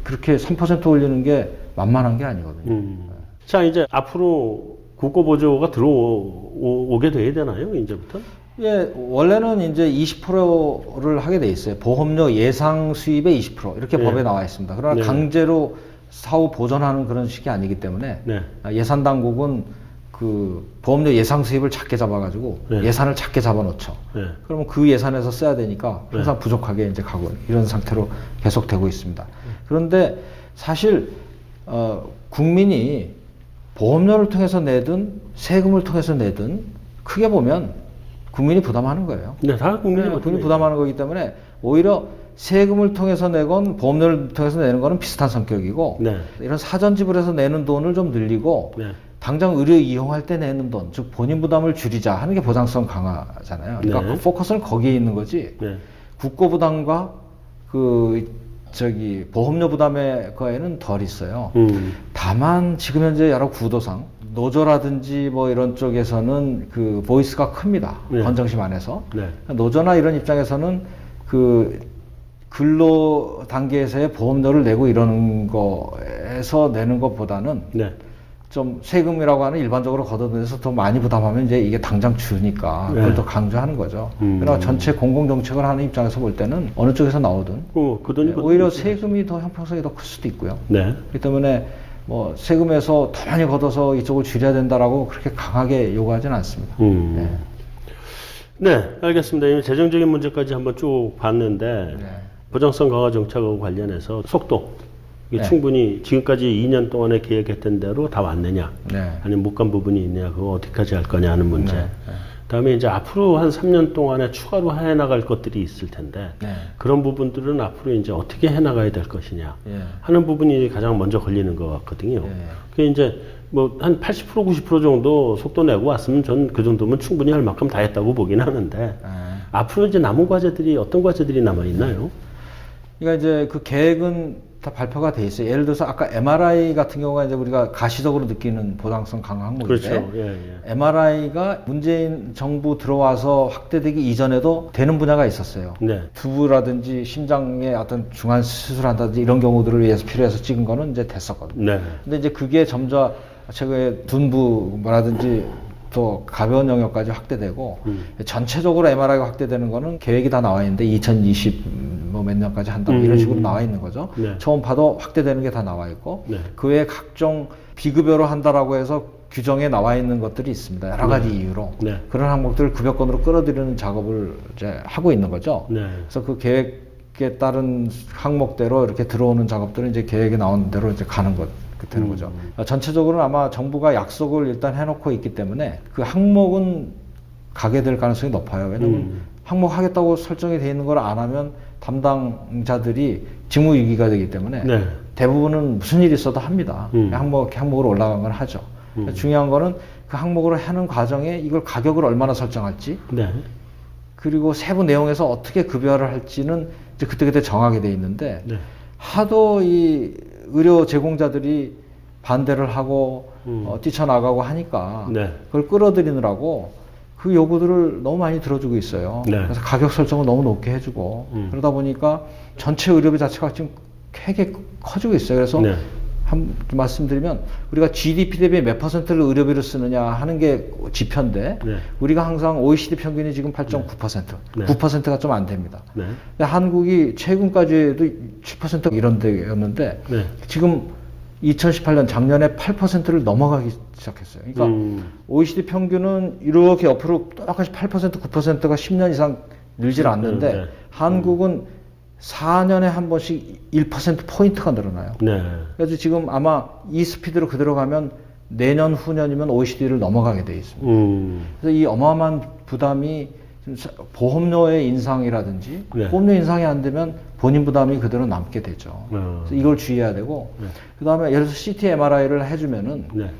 그렇게 3% 올리는 게 만만한 게 아니거든요. 자, 이제 앞으로 국고보조가 들어오게 돼야 되나요? 이제부터? 예, 원래는 이제 20%를 하게 돼 있어요. 보험료 예상 수입의 20% 이렇게 네. 법에 나와 있습니다. 그러나 네. 강제로 사후 보전하는 그런 식이 아니기 때문에 네. 예산 당국은 그 보험료 예상 수입을 작게 잡아가지고 네. 예산을 작게 잡아놓죠. 네. 그러면 그 예산에서 써야 되니까 항상 부족하게 이제 가고 이런 상태로 계속되고 있습니다. 그런데 사실 국민이 보험료를 통해서 내든 세금을 통해서 내든 크게 보면 국민이 부담하는 거예요. 네, 다 국민이 국민이 부담하는 거기 때문에 오히려 세금을 통해서 내건 보험료를 통해서 내는 거는 비슷한 성격이고 네. 이런 사전 지불해서 내는 돈을 좀 늘리고 네. 당장 의료 이용할 때 내는 돈, 즉 본인 부담을 줄이자 하는 게 보장성 강화잖아요. 그러니까 네. 그 포커스는 거기에 있는 거지. 네. 국고 부담과 보험료 부담의 거에는 덜 있어요. 다만 지금 현재 여러 구도상 노조라든지 뭐 이런 쪽에서는 그 보이스가 큽니다. 네. 건정심 안에서. 네. 노조나 이런 입장에서는 그 근로 단계에서의 보험료를 내고 이러는 거에서 내는 것보다는 네. 좀 세금이라고 하는 일반적으로 걷어들여서 더 많이 부담하면 이제 이게 당장 주니까 그걸 네. 더 강조하는 거죠. 그러나 전체 공공정책을 하는 입장에서 볼 때는 어느 쪽에서 나오든 그 돈이 오히려 세금이 더 형평성이 더 클 수도 있고요. 네. 그렇기 때문에 뭐 세금에서 더 많이 걷어서 이쪽을 줄여야 된다라고 그렇게 강하게 요구하지는 않습니다. 네. 네, 알겠습니다. 이 재정적인 문제까지 한번 쭉 봤는데 네. 보장성 강화 정책하고 관련해서 속도 이게 네. 충분히 지금까지 2년 동안에 계획했던 대로 다 왔느냐, 네. 아니면 못 간 부분이 있느냐, 그거 어디까지 할 거냐 하는 문제. 네. 그다음에 이제 앞으로 한 3년 동안에 추가로 해나갈 것들이 있을 텐데 네. 그런 부분들은 앞으로 이제 어떻게 해나가야 될 것이냐 예. 하는 부분이 가장 먼저 걸리는 것 같거든요. 예. 그게 이제 뭐 한 80% 90% 정도 속도 내고 왔으면 전 그 정도면 충분히 할 만큼 다 했다고 보긴 하는데 네. 앞으로 이제 남은 과제들이 어떤 과제들이 남아 있나요? 그러니까 이제 그 계획은 다 발표가 돼 있어요. 예를 들어서 아까 MRI 같은 경우가 이제 우리가 가시적으로 느끼는 보장성 강화 항목인데 그렇죠. 예, 예. MRI가 문재인 정부 들어와서 확대되기 이전에도 되는 분야가 있었어요. 네. 두부라든지 심장에 어떤 중환 수술한다든지 이런 경우들을 위해서 필요해서 찍은 거는 이제 됐었거든요. 네. 근데 이제 그게 점점 최근에 둔부라든지 또 가벼운 영역까지 확대되고 전체적으로 MRI가 확대되는 거는 계획이 다 나와 있는데 2020 뭐 몇 년까지 한다고 이런 식으로 나와 있는 거죠. 네. 초음파도 확대되는 게 다 나와 있고 네. 그 외에 각종 비급여로 한다라고 해서 규정에 나와 있는 것들이 있습니다. 여러 가지 이유로 네. 그런 항목들을 급여권으로 끌어들이는 작업을 이제 하고 있는 거죠. 네. 그래서 그 계획에 따른 항목대로 이렇게 들어오는 작업들은 이제 계획에 나오는 대로 이제 가는 것. 되는 거죠. 전체적으로는 아마 정부가 약속을 일단 해놓고 있기 때문에 그 항목은 가게 될 가능성이 높아요. 왜냐하면 항목 하겠다고 설정이 돼 있는 걸 안 하면 담당자들이 직무유기가 되기 때문에 네. 대부분은 무슨 일이 있어도 합니다. 항목으로 올라간 건 하죠. 중요한 거는 그 항목으로 하는 과정에 이걸 가격을 얼마나 설정할지 네. 그리고 세부 내용에서 어떻게 급여를 할지는 이제 그때그때 정하게 돼 있는데 네. 하도 이 의료 제공자들이 반대를 하고 뛰쳐나가고 하니까 네. 그걸 끌어들이느라고 그 요구들을 너무 많이 들어주고 있어요. 네. 그래서 가격 설정을 너무 높게 해주고 그러다 보니까 전체 의료비 자체가 지금 되게 커지고 있어요. 그래서 네. 한 말씀드리면 우리가 GDP 대비 몇 퍼센트를 의료비를 쓰느냐 하는 게 지표인데 네. 우리가 항상 OECD 평균이 지금 8.9%, 네. 9%가 좀 안 됩니다. 네. 근데 한국이 최근까지 해도 7% 이런 데였는데 네. 지금 2018년 작년에 8%를 넘어가기 시작했어요. 그러니까 OECD 평균은 이렇게 옆으로 똑같이 8%, 9%가 10년 이상 늘질 않는데 네. 한국은 4년에 한 번씩 1%포인트가 늘어나요. 네. 그래서 지금 아마 이 스피드로 그대로 가면 내년 후년이면 OECD를 넘어가게 돼 있습니다. 그래서 이 어마어마한 부담이 보험료의 인상이라든지 네. 보험료 인상이 안 되면 본인 부담이 그대로 남게 되죠. 그래서 이걸 주의해야 되고 네. 그다음에 예를 들어서 CT, MRI를 해주면은 네.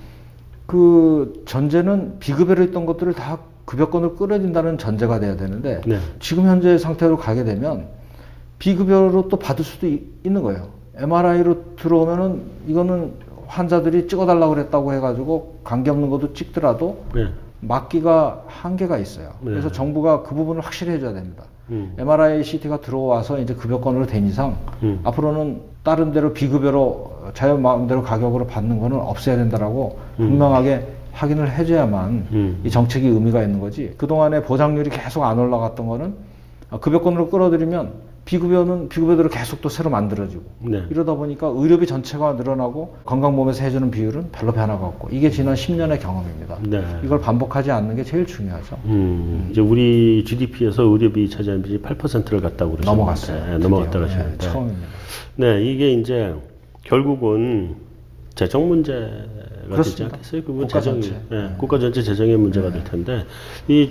그 전제는 비급여로 했던 것들을 다 급여권을 끌어진다는 전제가 돼야 되는데 네. 지금 현재 상태로 가게 되면 비급여로 또 받을 수도 있는 거예요. MRI로 들어오면은 이거는 환자들이 찍어달라고 그랬다고 해가지고 관계없는 것도 찍더라도 네. 막기가 한계가 있어요. 네. 그래서 정부가 그 부분을 확실히 해줘야 됩니다. MRI, CT가 들어와서 이제 급여권으로 된 이상 앞으로는 다른 데로 비급여로 자유 마음대로 가격으로 받는 거는 없애야 된다라고 분명하게 확인을 해줘야만 이 정책이 의미가 있는 거지. 그동안에 보장률이 계속 안 올라갔던 거는 급여권으로 끌어들이면 비급여는 비급여대로 계속 또 새로 만들어지고 네. 이러다 보니까 의료비 전체가 늘어나고 건강보험에서 해주는 비율은 별로 변화가 없고 이게 지난 10년의 경험입니다. 네. 이걸 반복하지 않는 게 제일 중요하죠. 이제 우리 GDP에서 의료비 차지하는 비율이 8%를 갔다고 그러셨는데 넘어갔어요. 넘어갔다고 드디어. 하셨는데 네, 처음입니다. 네, 이게 이제 결국은 재정 문제가 되지 그렇습니다. 않겠어요? 그건 국가 재정이, 전체. 네, 국가 전체 재정의 문제가 될 텐데 이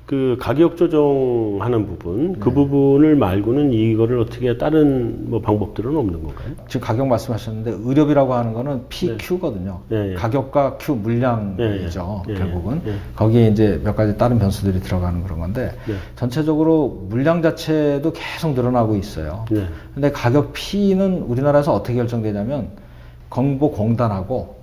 그 가격 조정하는 부분, 그 부분을 말고는 이거를 어떻게 다른 뭐 방법들은 없는 건가요? 지금 가격 말씀하셨는데 의료비라고 하는 거는 PQ거든요. 예, 예. 가격과 Q 물량이죠. 예, 예. 결국은 예. 거기에 이제 몇 가지 다른 변수들이 들어가는 그런 건데 네. 전체적으로 물량 자체도 계속 늘어나고 있어요. 네. 근데 가격 P는 우리나라에서 어떻게 결정되냐면 건보공단하고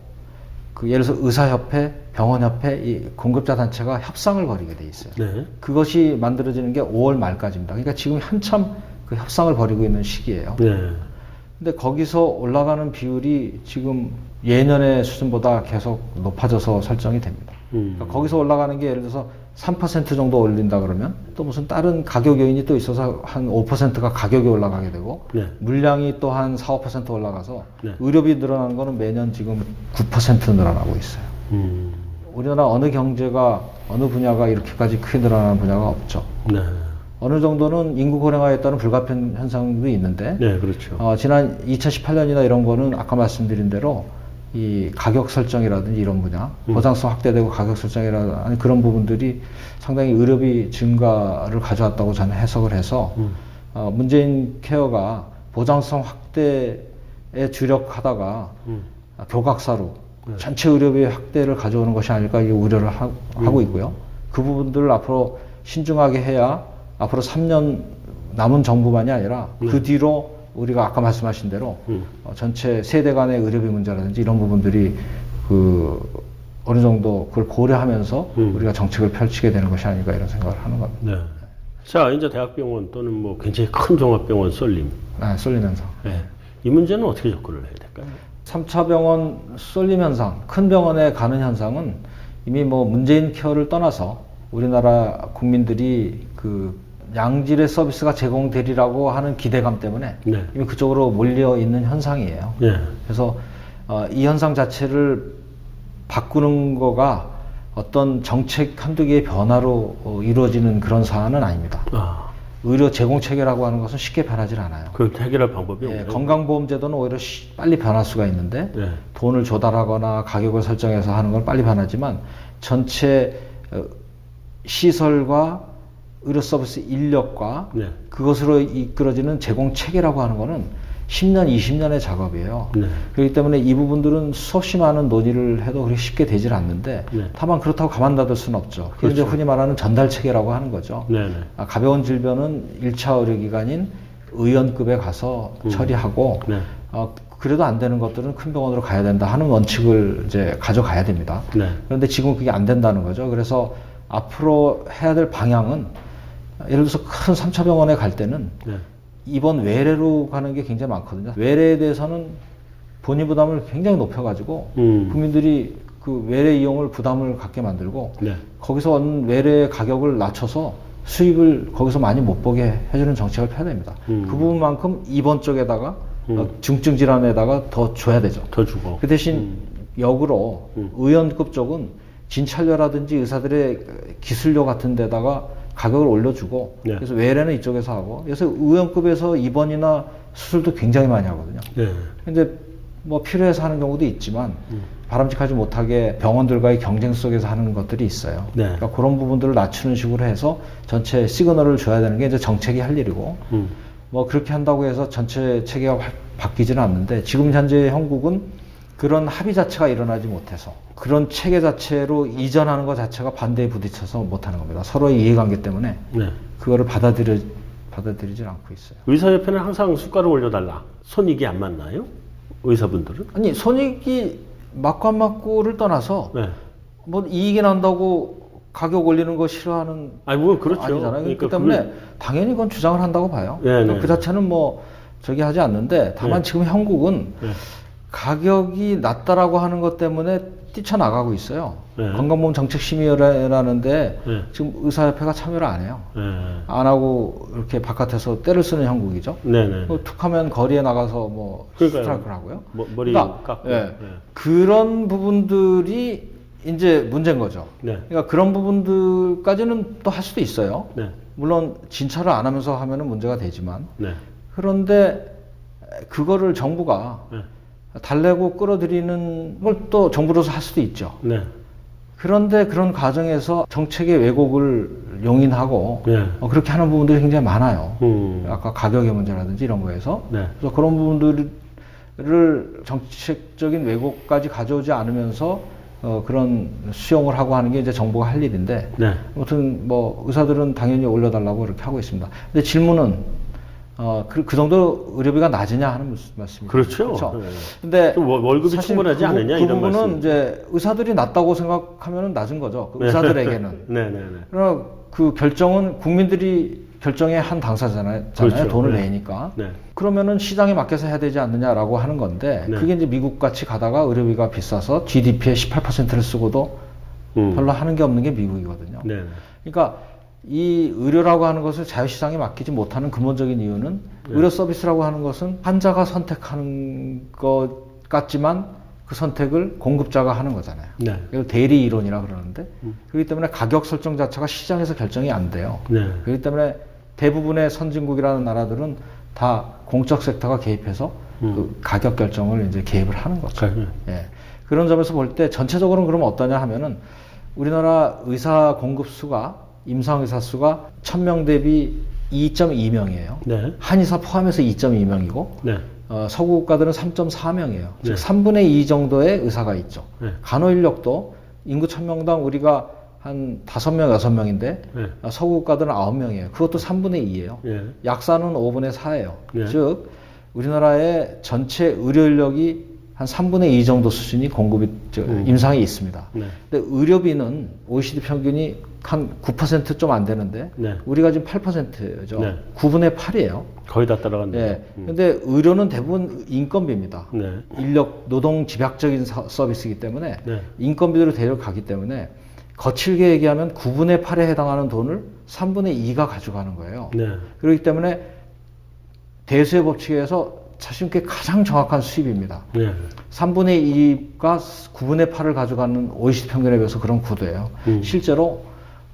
그 예를 들어서 의사협회, 병원협회 이 공급자 단체가 협상을 벌이게 돼 있어요. 네. 그것이 만들어지는 게 5월 말까지입니다. 그러니까 지금 한참 그 협상을 벌이고 있는 시기예요. 네. 근데 거기서 올라가는 비율이 지금 예년의 수준보다 계속 높아져서 설정이 됩니다. 그러니까 거기서 올라가는 게 예를 들어서 3% 정도 올린다 그러면 또 무슨 다른 가격 요인이 또 있어서 한 5%가 가격이 올라가게 되고 네. 물량이 또 한 4, 5% 올라가서 네. 의료비 늘어나는 거는 매년 지금 9% 늘어나고 있어요. 우리나라 어느 경제가 어느 분야가 이렇게까지 크게 늘어나는 분야가 없죠. 네. 어느 정도는 인구 고령화에 따른 불가피한 현상도 있는데 네, 그렇죠. 지난 2018년이나 이런 거는 아까 말씀드린 대로 이 가격 설정이라든지 이런 분야, 보장성 확대되고 가격 설정이라든지 그런 부분들이 상당히 의료비 증가를 가져왔다고 저는 해석을 해서 문재인 케어가 보장성 확대에 주력하다가 교각사로 전체 의료비 확대를 가져오는 것이 아닐까 이 우려를 하고 있고요. 그 부분들을 앞으로 신중하게 해야 앞으로 3년 남은 정부만이 아니라 그 뒤로 우리가 아까 말씀하신 대로 전체 세대 간의 의료비 문제라든지 이런 부분들이 그 어느 정도 그걸 고려하면서 우리가 정책을 펼치게 되는 것이 아닐까 이런 생각을 하는 겁니다. 네. 자, 이제 대학병원 또는 뭐 굉장히 큰 종합병원 쏠림. 쏠림 현상. 네. 이 문제는 어떻게 접근을 해야 될까요? 3차 병원 쏠림 현상, 큰 병원에 가는 현상은 이미 뭐 문재인 케어를 떠나서 우리나라 국민들이 그 양질의 서비스가 제공되리라고 하는 기대감 때문에 네. 이미 그쪽으로 몰려 있는 현상이에요. 네. 그래서 이 현상 자체를 바꾸는 거가 어떤 정책 한두 개의 변화로 이루어지는 그런 사안은 아닙니다. 의료 제공 체계라고 하는 것은 쉽게 변하지 않아요. 그걸 해결할 방법이 없나요? 건강보험제도는 오히려 빨리 변할 수가 있는데 네. 돈을 조달하거나 가격을 설정해서 하는 건 빨리 변하지만 전체 시설과 의료 서비스 인력과 네. 그것으로 이끌어지는 제공 체계라고 하는 거는 10년, 20년의 작업이에요. 네. 그렇기 때문에 이 부분들은 수없이 많은 논의를 해도 그렇게 쉽게 되질 않는데 네. 다만 그렇다고 가만놔둘 수는 없죠. 그게 이제 흔히 말하는 전달 체계라고 하는 거죠. 네. 네. 가벼운 질병은 1차 의료기관인 의원급에 가서 처리하고 네. 그래도 안 되는 것들은 큰 병원으로 가야 된다 하는 원칙을 이제 가져가야 됩니다. 네. 그런데 지금 그게 안 된다는 거죠. 그래서 앞으로 해야 될 방향은 예를 들어서 큰 3차 병원에 갈 때는 네. 입원 외래로 가는 게 굉장히 많거든요. 외래에 대해서는 본인 부담을 굉장히 높여가지고 국민들이 그 외래 이용을 부담을 갖게 만들고 네. 거기서 얻는 외래 가격을 낮춰서 수입을 거기서 많이 못 보게 해주는 정책을 펴야 됩니다. 그 부분만큼 입원 쪽에다가 중증 질환에다가 더 줘야 되죠. 더 주고. 그 대신 역으로 의원급 쪽은 진찰료라든지 의사들의 기술료 같은 데다가 가격을 올려주고 네. 그래서 외래는 이쪽에서 하고 그래서 의원급에서 입원이나 수술도 굉장히 많이 하거든요. 네. 근데 뭐 필요해서 하는 경우도 있지만 바람직하지 못하게 병원들과의 경쟁 속에서 하는 것들이 있어요. 네. 그러니까 그런 부분들을 낮추는 식으로 해서 전체 시그널을 줘야 되는 게 이제 정책이 할 일이고 뭐 그렇게 한다고 해서 전체 체계가 바뀌지는 않는데 지금 현재 형국은 그런 합의 자체가 일어나지 못해서 그런 체계 자체로 이전하는 것 자체가 반대에 부딪혀서 못하는 겁니다. 서로의 이해관계 때문에 네. 그거를 받아들이질 않고 있어요. 의사협회는 항상 숫가를 올려달라. 손익이 안 맞나요? 의사분들은? 아니 손익이 맞고 안 맞고를 떠나서 네. 뭐 이익이 난다고 가격 올리는 거 싫어하는 아니 뭐 그렇죠. 아니잖아요. 그러니까 그렇기 때문에 당연히 그건 주장을 한다고 봐요. 네, 그러니까 네. 그 자체는 뭐 저기 하지 않는데 다만 네. 지금 형국은 네. 가격이 낮다라고 하는 것 때문에 뛰쳐나가고 있어요. 네. 건강보험 정책심의위원회라는데 네. 지금 의사협회가 참여를 안 해요. 네. 안 하고 이렇게 바깥에서 때를 쓰는 형국이죠. 네네. 뭐 툭하면 거리에 나가서 뭐 그러니까요. 스트라이크를 하고요. 머리 그러니까, 깎고. 예, 네. 그런 부분들이 이제 문제인 거죠. 네. 그러니까 그런 부분들까지는 또 할 수도 있어요. 네. 물론 진찰을 안 하면서 하면은 문제가 되지만 네. 그런데 그거를 정부가 네. 달래고 끌어들이는 걸 또 정부로서 할 수도 있죠. 네. 그런데 그런 과정에서 정책의 왜곡을 용인하고 네. 그렇게 하는 부분들이 굉장히 많아요. 음. 아까 가격의 문제라든지 이런 거에서 네. 그래서 그런 부분들을 정책적인 왜곡까지 가져오지 않으면서 그런 수용을 하고 하는 게 이제 정부가 할 일인데 네. 아무튼 뭐 의사들은 당연히 올려달라고 이렇게 하고 있습니다. 근데 질문은 그 정도 의료비가 낮으냐 하는 말씀이죠. 그렇죠. 네. 근데 좀 월급이 사실 충분하지 않느냐 그 이런 부분은 말씀. 이제 의사들이 낮다고 생각하면 낮은 거죠. 그 의사들에게는. 네네네. 그러나 그 결정은 국민들이 결정의 한 당사잖아요. 그렇죠. 돈을 네. 내니까. 네. 그러면은 시장에 맡겨서 해야 되지 않느냐라고 하는 건데 네. 그게 이제 미국 같이 가다가 의료비가 비싸서 GDP의 18%를 쓰고도 별로 하는 게 없는 게 미국이거든요. 네. 그러니까 이 의료라고 하는 것을 자유시장에 맡기지 못하는 근본적인 이유는 의료 서비스라고 하는 것은 환자가 선택하는 것 같지만 그 선택을 공급자가 하는 거잖아요. 네. 이걸 대리 이론이라 그러는데 그렇기 때문에 가격 설정 자체가 시장에서 결정이 안 돼요. 네. 그렇기 때문에 대부분의 선진국이라는 나라들은 다 공적 섹터가 개입해서 그 가격 결정을 이제 개입을 하는 거죠. 예. 그런 점에서 볼 때 전체적으로는 그러면 어떠냐 하면은 우리나라 의사 공급 수가 임상 의사 수가 1000명 대비 2.2명이에요. 네. 한의사 포함해서 2.2명이고 네. 서구 국가들은 3.4명이에요. 네. 즉 3분의 2 정도의 의사가 있죠. 네. 간호 인력도 인구 1000명당 우리가 한 5명, 6명인데 네. 서구 국가들은 9명이에요. 그것도 3분의 2예요. 네. 약사는 5분의 4예요. 네. 즉 우리나라의 전체 의료 인력이 한 3분의 2 정도 수준이 공급이 임상이 있습니다. 네. 근데 의료비는 OECD 평균이 한 9% 좀 안 되는데 네. 우리가 지금 8%죠. 네. 9분의 8이에요. 거의 다 따라갔네요. 예. 근데 의료는 대부분 인건비입니다. 네. 인력 노동 집약적인 서비스이기 때문에 네. 인건비로 데려가기 때문에 거칠게 얘기하면 9분의 8에 해당하는 돈을 3분의 2가 가져가는 거예요. 네. 그렇기 때문에 대수의 법칙에서 사실 그게 가장 정확한 수입입니다. 네. 3분의 2가 9분의 8을 가져가는 OECD 평균에 비해서 그런 구도예요. 실제로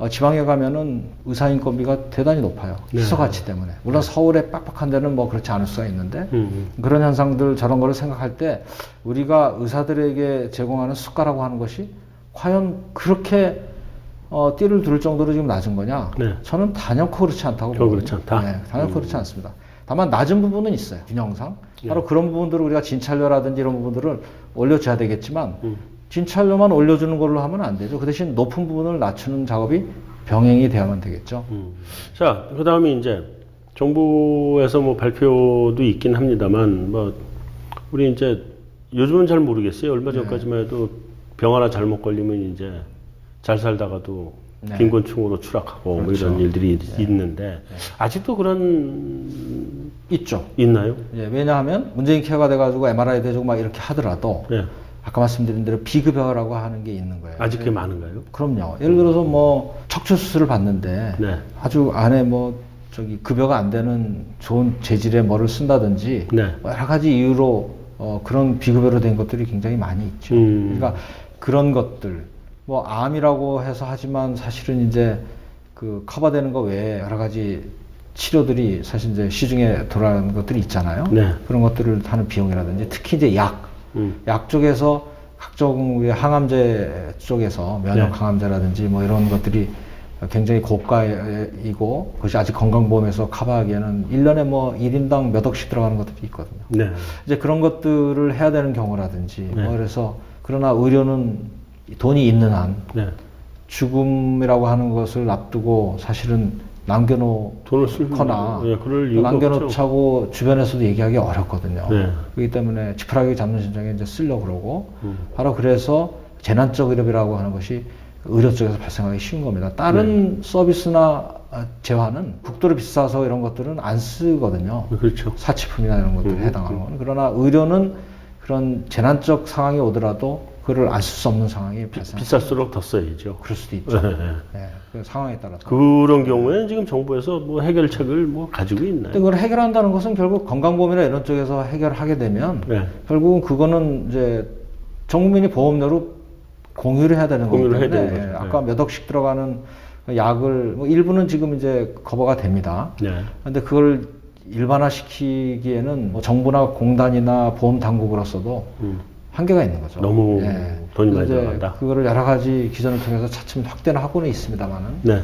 지방에 가면은 의사 인건비가 대단히 높아요. 네. 희소 가치 때문에. 물론 서울에 빡빡한 데는 뭐 그렇지 않을 수가 있는데 그런 현상들 저런 거를 생각할 때 우리가 의사들에게 제공하는 수가라고 하는 것이 과연 그렇게 띠를 둘 정도로 지금 낮은 거냐? 네. 저는 단연코 그렇지 않다고 보거든요. 그렇지 않다? 네, 단연코 그렇지 않습니다. 다만 낮은 부분은 있어요. 균형상. 바로 그런 부분들을 우리가 진찰료라든지 이런 부분들을 올려줘야 되겠지만 진찰료만 올려주는 걸로 하면 안 되죠. 그 대신 높은 부분을 낮추는 작업이 병행이 되어야만 되겠죠. 자, 그 다음에 이제 정부에서 뭐 발표도 있긴 합니다만, 뭐, 우리 이제 요즘은 잘 모르겠어요. 얼마 전까지만 해도 병 하나 잘못 걸리면 이제 잘 살다가도 네. 빈곤층으로 추락하고 뭐 그렇죠. 이런 일들이 있는데, 아직도 그런, 있죠. 있나요? 예, 왜냐하면 문재인 케어가 돼가지고 MRI 대주고 막 이렇게 하더라도 네. 아까 말씀드린 대로 비급여라고 하는 게 있는 거예요. 아직 그게 많은가요? 그럼요. 예를 들어서 뭐 척추 수술을 받는데 네. 아주 안에 뭐 저기 급여가 안 되는 좋은 재질의 뭐를 쓴다든지 네. 뭐 여러 가지 이유로 그런 비급여로 된 것들이 굉장히 많이 있죠. 그러니까 그런 것들 뭐 암이라고 해서 하지만 사실은 이제 그 커버되는 거 외에 여러 가지 치료들이 사실 이제 시중에 돌아가는 것들이 있잖아요. 네. 그런 것들을 하는 비용이라든지 특히 이제 약 약 쪽에서 각종 우리 항암제 쪽에서 면역 네. 항암제라든지 뭐 이런 것들이 굉장히 고가이고 그것이 아직 건강보험에서 커버하기에는 1년에 뭐 1인당 몇 억씩 들어가는 것들이 있거든요. 네. 이제 그런 것들을 해야 되는 경우라든지 네. 뭐 그래서 그러나 의료는 돈이 있는 한 네. 죽음이라고 하는 것을 앞두고 사실은 돈을 쓸 남겨놓거나 예, 그럴 이유가 남겨놓자고 주변에서도 얘기하기 어렵거든요. 네. 그렇기 때문에 지푸라기 잡는 심정에 이제 쓰려고 그러고 바로 그래서 재난적 의료비라고 하는 것이 의료 쪽에서 발생하기 쉬운 겁니다. 다른 서비스나 재화는 국도로 비싸서 이런 것들은 안 쓰거든요. 그렇죠. 사치품이나 이런 것들에 해당하는 건. 그러나 의료는 그런 재난적 상황이 오더라도 그걸 안 쓸 수 없는 상황이 발생. 비쌀수록 더 써야죠. 그럴 수도 있죠. 네. 네, 그 상황에 따라서. 그런 경우에는 지금 정부에서 뭐 해결책을 뭐 가지고 있나요? 근데 그걸 해결한다는 것은 결국 건강보험이나 이런 쪽에서 해결하게 되면 네. 결국은 그거는 이제 전 국민이 보험료로 공유를 해야 되는 거기 공유를 해야 때문에 되는 거죠. 아까 몇 억씩 들어가는 약을 뭐 일부는 지금 이제 커버가 됩니다. 네. 근데 그걸 일반화시키기에는 뭐 정부나 공단이나 보험 당국으로서도 한계가 있는 거죠. 너무 돈이 많이 그래서 이제 들어간다. 그거를 여러 가지 기전을 통해서 차츰 확대는 하고는 있습니다만은 네.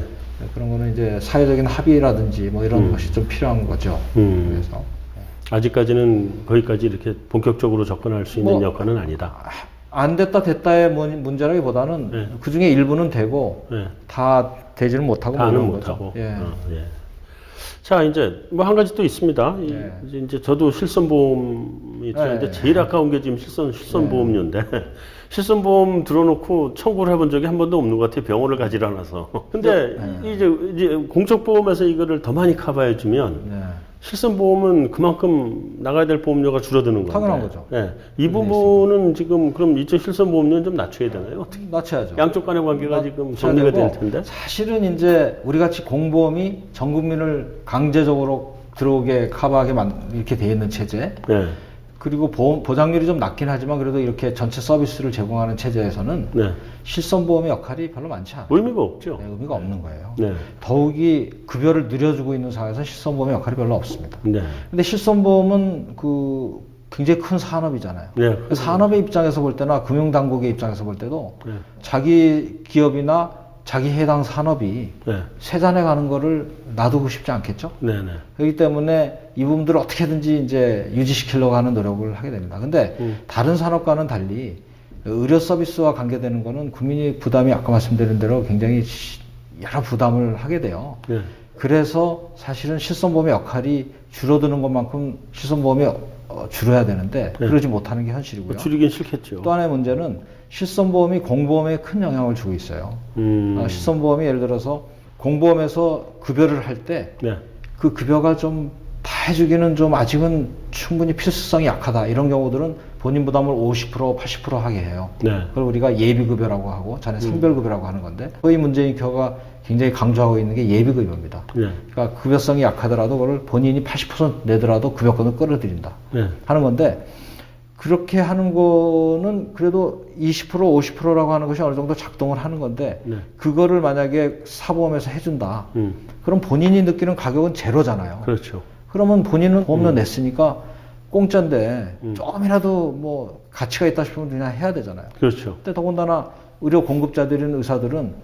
그런 거는 이제 사회적인 합의라든지 뭐 이런 것이 좀 필요한 거죠. 그래서 아직까지는 거기까지 이렇게 본격적으로 접근할 수 있는 뭐, 여건은 아니다. 안 됐다 됐다의 문제라기보다는 네. 그 중에 일부는 되고 네. 다 되지는 못하고 다는 그런 못하고. 거죠. 예. 예. 자, 이제 뭐 한 가지 또 있습니다. 네. 이제 저도 실손보험이 들었는데 네. 제일 아까운 게 지금 실손보험료인데 실손보험 들어놓고 청구를 해본 적이 한 번도 없는 것 같아요. 병원을 가지 않아서. 근데 이제 공적보험에서 이거를 더 많이 커버해주면 네. 실손보험은 그만큼 나가야 될 보험료가 줄어드는 건데. 당연한 거죠. 예. 이 부분은 지금 그럼 이쪽 실손보험료는 좀 낮춰야 되나요? 어떻게? 낮춰야죠. 양쪽 간의 관계가 지금 정리가 될 되고, 텐데. 사실은 이제 우리 같이 공보험이 전 국민을 강제적으로 들어오게 커버하게 이렇게 돼 있는 체제. 네. 그리고 보장률이 좀 낮긴 하지만 그래도 이렇게 전체 서비스를 제공하는 체제에서는 네. 실손보험의 역할이 별로 많지 않아요. 의미가 없죠. 네, 의미가 없는 거예요. 네. 더욱이 급여를 늘려주고 있는 상황에서 실손보험의 역할이 별로 없습니다. 네. 근데 실손보험은 그 굉장히 큰 산업이잖아요. 네. 산업의 입장에서 볼 때나 금융당국의 입장에서 볼 때도 네. 자기 기업이나 자기 해당 산업이 네. 세잔해 가는 거를 놔두고 싶지 않겠죠? 네. 네. 그렇기 때문에 이 부분들을 어떻게든지 이제 유지시키려고 하는 노력을 하게 됩니다. 근데 다른 산업과는 달리 의료 서비스와 관계되는 거는 국민이 부담이 아까 말씀드린 대로 굉장히 여러 부담을 하게 돼요. 네. 그래서 사실은 실손보험의 역할이 줄어드는 것만큼 실손보험이 줄어야 되는데 그러지 못하는 게 현실이고요. 줄이긴 싫겠죠. 또 하나의 문제는 실손보험이 공보험에 큰 영향을 주고 있어요. 실손보험이 예를 들어서 공보험에서 급여를 할 때 그 네. 급여가 좀 다 해주기는 좀 아직은 충분히 필수성이 약하다. 이런 경우들은 본인 부담을 50%, 80% 하게 해요. 네. 그걸 우리가 예비급여라고 하고 전에 선별급여라고 하는 건데 거의 문재인 교가 굉장히 강조하고 있는 게 예비급여입니다. 네. 그러니까 급여성이 약하더라도 그걸 본인이 80% 내더라도 급여권을 끌어들인다 네. 하는 건데 그렇게 하는 거는 그래도 20%, 50%라고 하는 것이 어느 정도 작동을 하는 건데 네. 그거를 만약에 사보험에서 해준다. 그럼 본인이 느끼는 가격은 제로잖아요. 그렇죠. 그러면 본인은 보험료 냈으니까 공짜인데 조금이라도 뭐 가치가 있다 싶으면 그냥 해야 되잖아요. 그렇죠. 근데 더군다나 의료 공급자들인 의사들은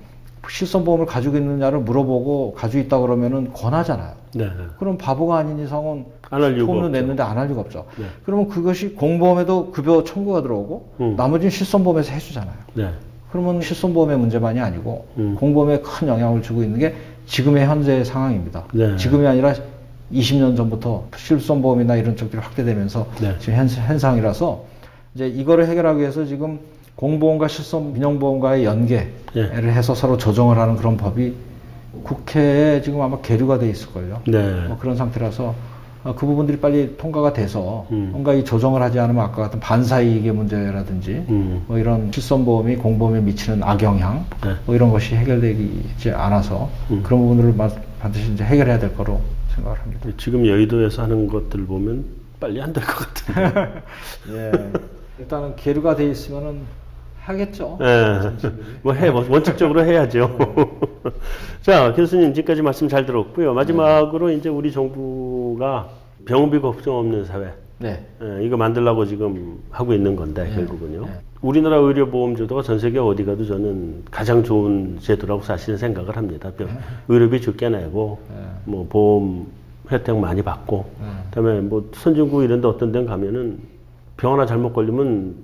실손보험을 가지고 있느냐를 물어보고 가지고 있다 그러면은 권하잖아요. 네. 그럼 바보가 아닌 이상은 안 할 이유가 보험료 없죠. 냈는데 안 할 이유가 없죠. 네. 그러면 그것이 공보험에도 급여 청구가 들어오고 나머지는 실손보험에서 해주잖아요. 네. 그러면 실손보험의 문제만이 아니고 공보험에 큰 영향을 주고 있는 게 지금의 현재 상황입니다. 네. 지금이 아니라 20년 전부터 실손보험이나 이런 쪽들이 확대되면서 네. 지금 현상이라서 이제 이거를 해결하기 위해서 지금 공보험과 실손 민영보험과의 연계를 해서 서로 조정을 하는 그런 법이 국회에 지금 아마 계류가 돼 있을걸요. 네. 뭐 그런 상태라서 그 부분들이 빨리 통과가 돼서 뭔가 이 조정을 하지 않으면 아까 같은 반사이익의 문제라든지 뭐 이런 실손보험이 공보험에 미치는 악영향 뭐 이런 것이 해결되지 않아서 그런 부분들을 반드시 이제 해결해야 될 거로 생각을 합니다. 지금 여의도에서 하는 것들 보면 빨리 안 될 것 같은데. 예. 일단은 계류가 돼 있으면은 하겠죠. 예. 원칙적으로 해야죠. 자, 교수님 지금까지 말씀 잘 들었고요. 마지막으로 이제 우리 정부가 병원비 걱정 없는 사회. 네. 이거 만들려고 지금 하고 있는 건데 결국은요. 네. 우리나라 의료보험제도가 전 세계 어디 가도 저는 가장 좋은 제도라고 사실은 생각을 합니다. 의료비 적게 내고 뭐 보험 혜택 많이 받고 그다음에 뭐 선진국 이런 데 어떤 데는 가면은 병 하나 잘못 걸리면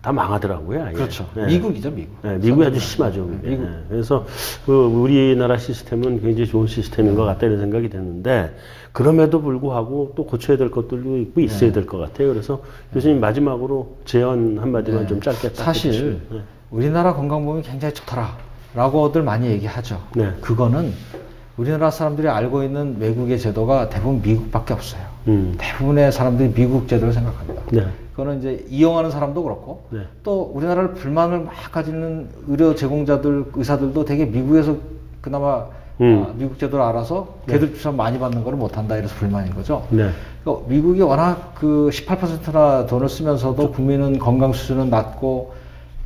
다 망하더라고요. 아예. 그렇죠. 네. 미국이죠, 미국. 네, 미국이 아주 심하죠. 그게. 미국. 네. 그래서 그 우리나라 시스템은 굉장히 좋은 시스템인 것 같다 이런 생각이 드는데 그럼에도 불구하고 또 고쳐야 될 것들도 있고 있어야 될 것 같아요. 그래서 교수님 마지막으로 제언 한마디만 좀 짧게 사실 네. 우리나라 건강보험이 굉장히 좋더라라고들 많이 얘기하죠. 네. 그거는 우리나라 사람들이 알고 있는 외국의 제도가 대부분 미국밖에 없어요. 대부분의 사람들이 미국 제도를 생각합니다. 네. 그거는 이제 이용하는 사람도 그렇고 네. 또 우리나라를 불만을 막 가지는 의료 제공자들, 의사들도 되게 미국에서 그나마 미국 제도를 알아서 걔들 주사 많이 받는 거를 못한다 이래서 불만인 거죠. 네. 그러니까 미국이 워낙 그 18%나 돈을 쓰면서도 국민은 건강 수준은 낮고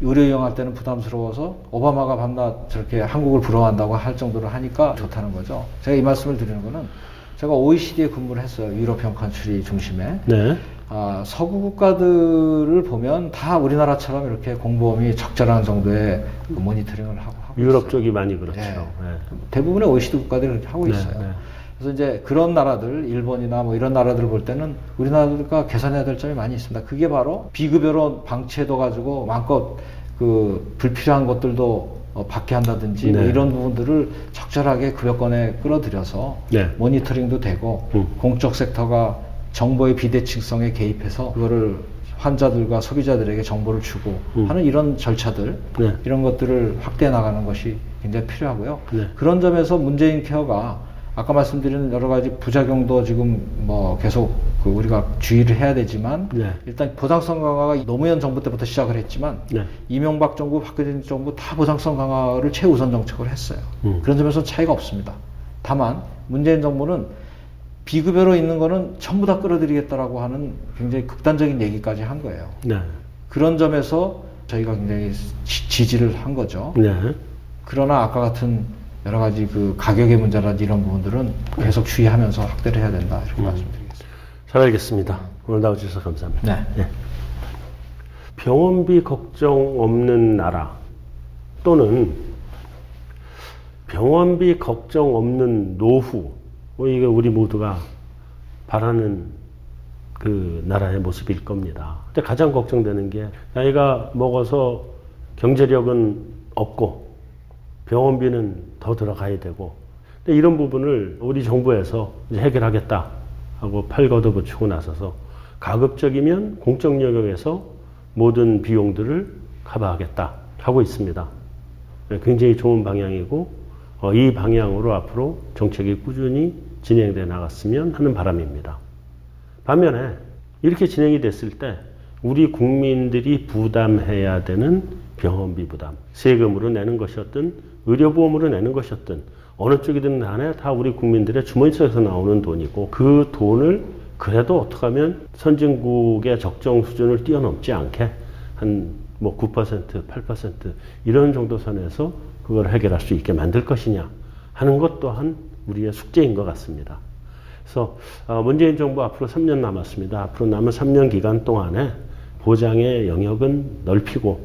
의료 이용할 때는 부담스러워서 오바마가 밤낮 저렇게 한국을 부러워한다고 할 정도로 하니까 좋다는 거죠. 제가 이 말씀을 드리는 거는 제가 OECD에 근무를 했어요. 유럽형 컨트리 중심에. 네. 서구 국가들을 보면 다 우리나라처럼 이렇게 공보험이 적절한 정도의 그 모니터링을 하고 유럽 있어요. 쪽이 많이 그렇죠. 네. 네. 대부분의 OECD 국가들이 그렇게 하고 네, 있어요. 네. 그래서 이제 그런 나라들, 일본이나 뭐 이런 나라들 볼 때는 우리나라가 개선해야 될 점이 많이 있습니다. 그게 바로 비급여로 방치해둬 가지고 마음껏 그 불필요한 것들도 받게 한다든지 뭐 네. 이런 부분들을 적절하게 급여권에 끌어들여서 네. 모니터링도 되고 공적 섹터가 정보의 비대칭성에 개입해서 그거를 환자들과 소비자들에게 정보를 주고 하는 이런 절차들 네. 이런 것들을 확대해 나가는 것이 굉장히 필요하고요. 네. 그런 점에서 문재인 케어가 아까 말씀드린 여러 가지 부작용도 지금 뭐 계속 그 우리가 주의를 해야 되지만 네. 일단 보장성 강화가 노무현 정부 때부터 시작을 했지만 네. 이명박 정부, 박근혜 정부 다 보장성 강화를 최우선 정책을 했어요. 그런 점에서 차이가 없습니다. 다만 문재인 정부는 비급여로 있는 거는 전부 다 끌어들이겠다라고 하는 굉장히 극단적인 얘기까지 한 거예요. 네. 그런 점에서 저희가 굉장히 지지를 한 거죠. 네. 그러나 아까 같은 여러 가지 그 가격의 문제라든지 이런 부분들은 계속 주의하면서 확대를 해야 된다 이렇게 말씀드리겠습니다. 잘 알겠습니다. 오늘 나와주셔서 감사합니다. 네. 네. 병원비 걱정 없는 나라 또는 병원비 걱정 없는 노후 이게 우리 모두가 바라는 그 나라의 모습일 겁니다. 근데 가장 걱정되는 게 나이가 먹어서 경제력은 없고 병원비는 더 들어가야 되고 근데 이런 부분을 우리 정부에서 이제 해결하겠다 하고 팔 걷어붙이고 나서서 가급적이면 공적 영역에서 모든 비용들을 커버하겠다 하고 있습니다. 굉장히 좋은 방향이고 이 방향으로 앞으로 정책이 꾸준히 진행돼 나갔으면 하는 바람입니다. 반면에 이렇게 진행이 됐을 때 우리 국민들이 부담해야 되는 병원비 부담, 세금으로 내는 것이었든 의료보험으로 내는 것이었든 어느 쪽이든 간에 다 우리 국민들의 주머니 속에서 나오는 돈이고 그 돈을 그래도 어떻게 하면 선진국의 적정 수준을 뛰어넘지 않게 한 뭐 9%, 8% 이런 정도 선에서 그걸 해결할 수 있게 만들 것이냐 하는 것 또한 우리의 숙제인 것 같습니다. 그래서 문재인 정부 앞으로 3년 남았습니다. 앞으로 남은 3년 기간 동안에 보장의 영역은 넓히고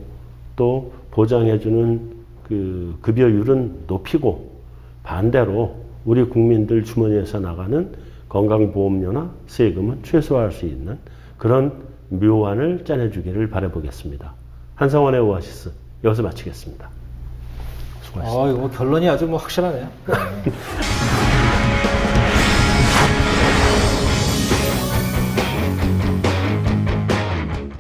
또 보장해주는 그 급여율은 높이고 반대로 우리 국민들 주머니에서 나가는 건강보험료나 세금은 최소화할 수 있는 그런 묘안을 짜내주기를 바라보겠습니다. 한성원의 오아시스 여기서 마치겠습니다. 수고하셨습니다. 이거 결론이 아주 뭐 확실하네요.